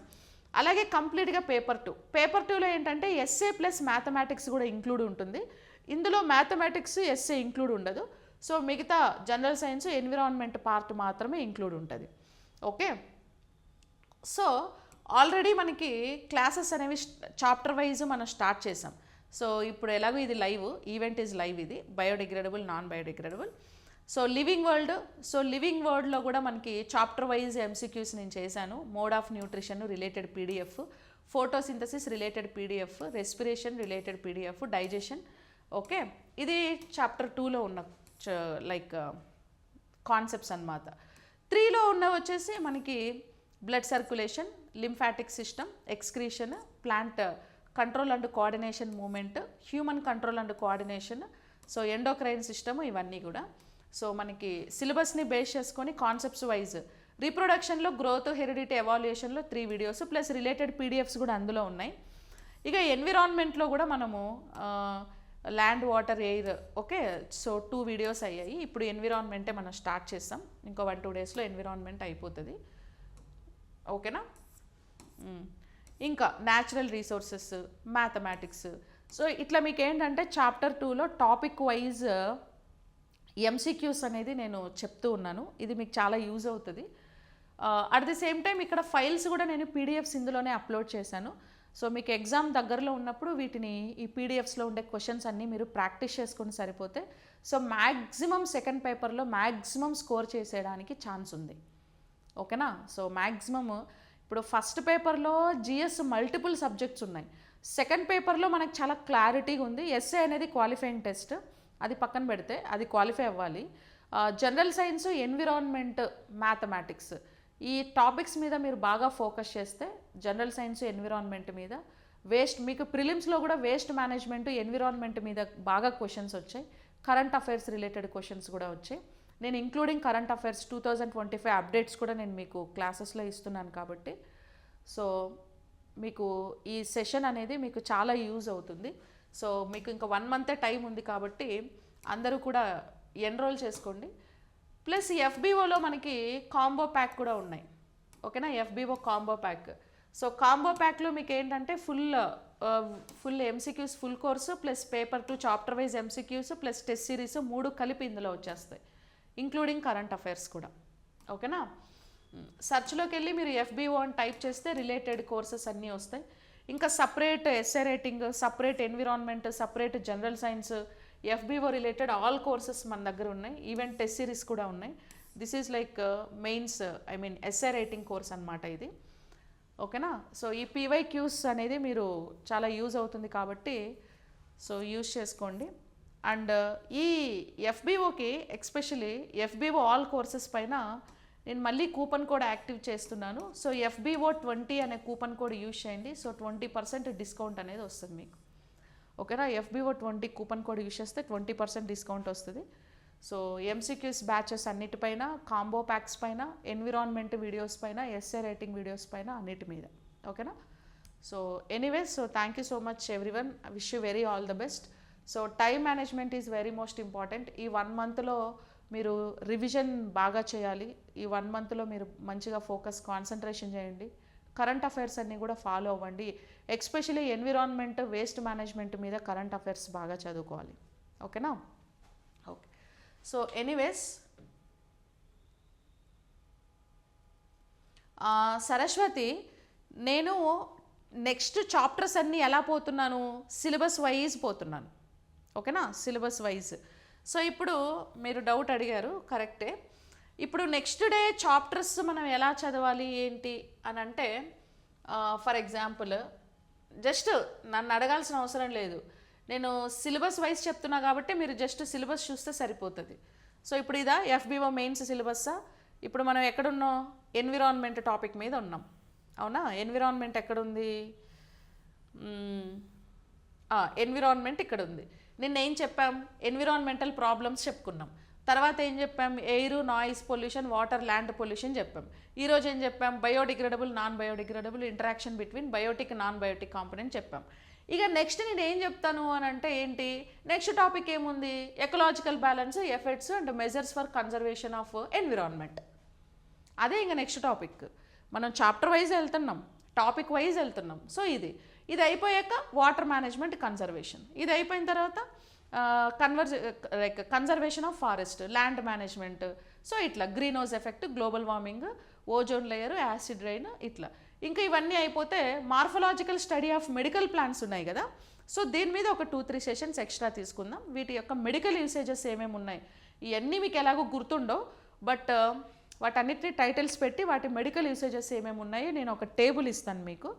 అలాగే కంప్లీట్గా పేపర్ 2లో ఏంటంటే ఎస్ఏ ప్లస్ మ్యాథమెటిక్స్ కూడా ఇంక్లూడ్ ఉంటుంది. ఇందులో మ్యాథమెటిక్స్ ఎస్ఏ ఇంక్లూడ్ ఉండదు. సో మిగతా జనరల్ సైన్స్ ఎన్విరాన్మెంట్ పార్ట్ మాత్రమే ఇంక్లూడ్ ఉంటుంది. ఓకే, సో ఆల్రెడీ మనకి క్లాసెస్ అనేవి చాప్టర్ వైజ్ మనం స్టార్ట్ చేసాం. సో ఇప్పుడు ఎలాగో ఇది లైవ్ ఈవెంట్ ఈజ్ లైవ్, ఇది biodegradable non biodegradable. So living వరల్డ్లో కూడా మనకి చాప్టర్ వైజ్ ఎంసీక్యూస్ నేను చేశాను. Mode of nutrition related PDF, photosynthesis related PDF, respiration related PDF, digestion. Okay, ఇది చాప్టర్ 2లో ఉన్న లైక్ కాన్సెప్ట్స్ అన్నమాట. 3లో ఉన్న వచ్చేసి మనకి blood circulation, lymphatic system, excretion, plant control and coordination movement, human control and coordination, so endocrine system, ఇవన్నీ కూడా. సో మనకి సిలబస్ని బేస్ చేసుకొని కాన్సెప్ట్స్ వైజ్ రీప్రొడక్షన్లో గ్రోత్, హెరిడిటీ, ఎవాల్యుయేషన్లో 3 వీడియోస్ ప్లస్ రిలేటెడ్ పీడిఎఫ్స్ కూడా అందులో ఉన్నాయి. ఇక ఎన్విరాన్మెంట్లో కూడా మనము land, water, air, okay, so 2 videos అయ్యాయి. ఇప్పుడు ఎన్విరాన్మెంటే మనం స్టార్ట్ చేస్తాం. ఇంకో 1-2 డేస్లో ఎన్విరాన్మెంట్ అయిపోతుంది. ఓకేనా. ఇంకా న్యాచురల్ రీసోర్సెస్, మ్యాథమెటిక్స్. సో ఇట్లా మీకు ఏంటంటే చాప్టర్ 2లో టాపిక్ వైజ్ ఎంసీక్యూస్ అనేది నేను చెప్తూ ఉన్నాను. ఇది మీకు చాలా యూజ్ అవుతుంది. అట్ ది సేమ్ టైం ఇక్కడ ఫైల్స్ కూడా నేను పీడిఎఫ్స్ ఇందులోనే అప్లోడ్ చేశాను. సో మీకు ఎగ్జామ్ దగ్గరలో ఉన్నప్పుడు వీటిని ఈ పీడిఎఫ్స్లో ఉండే క్వశ్చన్స్ అన్నీ మీరు ప్రాక్టీస్ చేసుకొని సరిపోతే సో మ్యాక్సిమం సెకండ్ పేపర్లో మ్యాక్సిమం స్కోర్ చేసేయడానికి ఛాన్స్ ఉంది. ఓకేనా. సో మ్యాక్సిమమ్ ఇప్పుడు ఫస్ట్ పేపర్లో జిఎస్ మల్టిపుల్ సబ్జెక్ట్స్ ఉన్నాయి. సెకండ్ పేపర్లో మనకు చాలా క్లారిటీగా ఉంది. ఎస్ఏ అనేది క్వాలిఫైయింగ్ టెస్ట్, అది పక్కన పెడితే అది క్వాలిఫై అవ్వాలి. జనరల్ సైన్స్, ఎన్విరాన్మెంట్, మ్యాథమెటిక్స్ ఈ టాపిక్స్ మీద మీరు బాగా ఫోకస్ చేస్తే జనరల్ సైన్స్, ఎన్విరాన్మెంట్ మీద మీకు ప్రిలిమ్స్లో కూడా వేస్ట్ మేనేజ్మెంట్, ఎన్విరాన్మెంట్ మీద బాగా క్వశ్చన్స్ వచ్చాయి. కరెంట్ అఫైర్స్ రిలేటెడ్ క్వశ్చన్స్ కూడా వచ్చాయి. నేను ఇంక్లూడింగ్ కరెంట్ అఫైర్స్ 2025 అప్డేట్స్ కూడా నేను మీకు క్లాసెస్లో ఇస్తున్నాను కాబట్టి సో మీకు ఈ సెషన్ అనేది మీకు చాలా యూజ్ అవుతుంది. సో మీకు ఇంకా 1 మంతే టైం ఉంది కాబట్టి అందరూ కూడా ఎన్రోల్ చేసుకోండి. ప్లస్ ఎఫ్బిఓలో మనకి కాంబో ప్యాక్ కూడా ఉన్నాయి. ఓకేనా, FBO combo pack. So combo ప్యాక్లో మీకు ఏంటంటే full MCQs full course plus paper 2 chapter wise MCQs plus test series 3 కలిపి ఇందులో వచ్చేస్తాయి, ఇంక్లూడింగ్ కరెంట్ అఫైర్స్ కూడా. ఓకేనా. సర్చ్లోకి వెళ్ళి మీరు ఎఫ్బిఓ అని టైప్ చేస్తే రిలేటెడ్ కోర్సెస్ అన్నీ వస్తాయి. ఇంకా separate essay writing, separate environment, separate general science, FBO related all courses మన దగ్గర ఉన్నాయి. ఈవెన్ టెస్ట్ సిరీస్ కూడా ఉన్నాయి. This is like mains essay writing course అనమాట ఇది. ఓకేనా. సో ఈ పీవైక్యూస్ అనేది మీరు చాలా యూజ్ అవుతుంది కాబట్టి సో యూజ్ చేసుకోండి. అండ్ ఈ ఎఫ్బిఓకి ఎస్పెషలీ ఎఫ్బిఓ ఆల్ కోర్సెస్ పైన నేను మళ్ళీ కూపన్ కోడ్ యాక్టివ్ చేస్తున్నాను. సో FBO20 అనే కూపన్ కోడ్ యూజ్ చేయండి. సో 20% డిస్కౌంట్ అనేది వస్తుంది మీకు. ఓకేనా, FBO20 కూపన్ కోడ్ యూజ్ చేస్తే 20% డిస్కౌంట్ వస్తుంది. సో MCQs బ్యాచెస్ అన్నిటిపైన, కాంబో ప్యాక్స్ పైన, ఎన్విరాన్మెంట్ వీడియోస్ పైన, ఎస్ఏ రైటింగ్ వీడియోస్ పైన, అన్నిటి మీద. ఓకేనా. So anyways, so thank you so much everyone. Wish you very all the best. So time management is very most important. ఈ 1 మంత్లో మీరు రివిజన్ బాగా చేయాలి. ఈ 1 మంత్లో మీరు మంచిగా ఫోకస్, కాన్సన్ట్రేషన్ చేయండి. కరెంట్ అఫైర్స్ అన్నీ కూడా ఫాలో అవ్వండి. ఎస్పెషలీ ఎన్విరాన్మెంట్, వేస్ట్ మేనేజ్మెంట్ మీద కరెంట్ అఫైర్స్ బాగా చదువుకోవాలి. ఓకేనా. ఓకే. సో ఎనీవేస్, సరస్వతి, నేను నెక్స్ట్ చాప్టర్స్ అన్నీ ఎలా పోతున్నాను, సిలబస్ వైజ్ పోతున్నాను. ఓకేనా, సిలబస్ వైజ్. సో ఇప్పుడు మీరు డౌట్ అడిగారు, కరెక్టే. ఇప్పుడు నెక్స్ట్ డే చాప్టర్స్ మనం ఎలా చదవాలి ఏంటి అని అంటే, ఫర్ ఎగ్జాంపుల్, జస్ట్ నన్ను అడగాల్సిన అవసరం లేదు, నేను సిలబస్ వైజ్ చెప్తున్నా కాబట్టి మీరు జస్ట్ సిలబస్ చూస్తే సరిపోతుంది. సో ఇప్పుడు ఇదా FBO మెయిన్స్ సిలబస్సా? ఇప్పుడు మనం ఎక్కడున్నాం, ఎన్విరాన్మెంట్ టాపిక్ మీద ఉన్నాం. అవునా, ఎన్విరాన్మెంట్ ఎక్కడుంది, ఎన్విరాన్మెంట్ ఇక్కడ ఉంది. నిన్న ఏం చెప్పాం, ఎన్విరాన్మెంటల్ ప్రాబ్లమ్స్ చెప్పుకున్నాం. తర్వాత ఏం చెప్పాం, air, noise pollution, water, land pollution చెప్పాం. ఈరోజు ఏం చెప్పాం, biodegradable, non biodegradable, interaction between biotic, non biotic component చెప్పాం. ఇక నెక్స్ట్ నేను ఏం చెప్తాను అని అంటే ఏంటి, నెక్స్ట్ టాపిక్ ఏముంది, ecological balance, effects and measures for conservation of environment. అదే ఇంకా నెక్స్ట్ టాపిక్. మనం చాప్టర్ వైజ్ వెళ్తున్నాం, టాపిక్ వైజ్ వెళ్తున్నాం. సో ఇది అయిపోయాక వాటర్ మేనేజ్మెంట్, కన్జర్వేషన్. ఇది అయిపోయిన తర్వాత conservation of forest, land management. So ఇట్లా green house effect, global warming, ozone layer, acid rain, ఇట్లా. ఇంకా ఇవన్నీ అయిపోతే morphological study of medical plants ఉన్నాయి కదా. సో దీని మీద ఒక 2-3 సెషన్స్ ఎక్స్ట్రా తీసుకుందాం. వీటి యొక్క మెడికల్ యూసేజెస్ ఏమేమి ఉన్నాయి, ఇవన్నీ మీకు ఎలాగో గుర్తుండవు, బట్ వాటన్నిటిని టైటిల్స్ పెట్టి వాటి మెడికల్ యూసేజెస్ ఏమేమి ఉన్నాయో నేను ఒక టేబుల్ ఇస్తాను మీకు.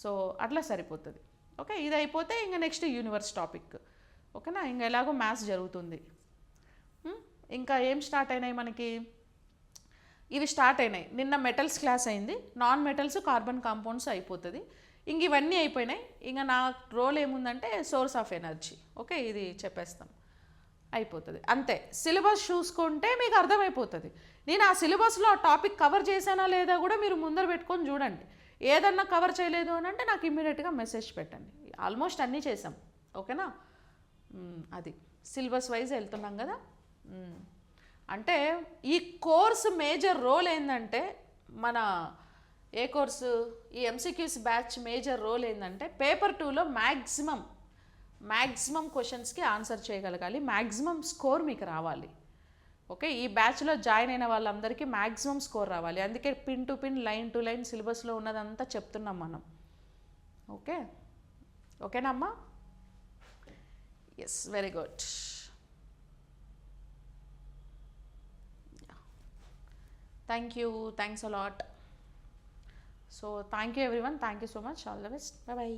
సో అట్లా సరిపోతుంది. ఓకే, ఇది అయిపోతే ఇంకా నెక్స్ట్ యూనివర్స్ టాపిక్. ఓకేనా, ఇంకా ఎలాగో మ్యాథ్స్ జరుగుతుంది. ఇంకా ఏం స్టార్ట్ అయినాయి మనకి, ఇవి స్టార్ట్ అయినాయి. నిన్న మెటల్స్ క్లాస్ అయింది, నాన్ మెటల్స్, కార్బన్ కాంపౌండ్స్ అయిపోతుంది. ఇంక ఇవన్నీ అయిపోయినాయి. ఇంకా నా రోల్ ఏముందంటే సోర్స్ ఆఫ్ ఎనర్జీ. ఓకే, ఇది చెప్పేస్తాం, అయిపోతుంది అంతే. సిలబస్ చూసుకుంటే మీకు అర్థమైపోతుంది. నేను ఆ సిలబస్లో ఆ టాపిక్ కవర్ చేశానా లేదా కూడా మీరు ముందర పెట్టుకొని చూడండి. ఏదన్నా కవర్ చేయలేదు అని అంటే నాకు ఇమ్మీడియట్గా మెసేజ్ పెట్టండి. ఆల్మోస్ట్ అన్నీ చేసాం. ఓకేనా, అది సిలబస్ వైజ్ వెళ్తున్నాం కదా. అంటే ఈ కోర్సు మేజర్ రోల్ ఏంటంటే, మన ఏ కోర్సు, ఈ MCQs బ్యాచ్ మేజర్ రోల్ ఏంటంటే, పేపర్ 2లో మ్యాక్సిమం క్వశ్చన్స్కి ఆన్సర్ చేయగలగాలి, మ్యాక్సిమం స్కోర్ మీకు రావాలి. ఓకే, ఈ బ్యాచ్లో జాయిన్ అయిన వాళ్ళందరికీ మ్యాక్సిమం స్కోర్ రావాలి. అందుకే pin to pin, line to line సిలబస్లో ఉన్నదంతా చెప్తున్నాం మనం. ఓకేనమ్మా. Yes, very good. Thanks a lot. So thank you everyone, thank you so much, all the best, bye bye.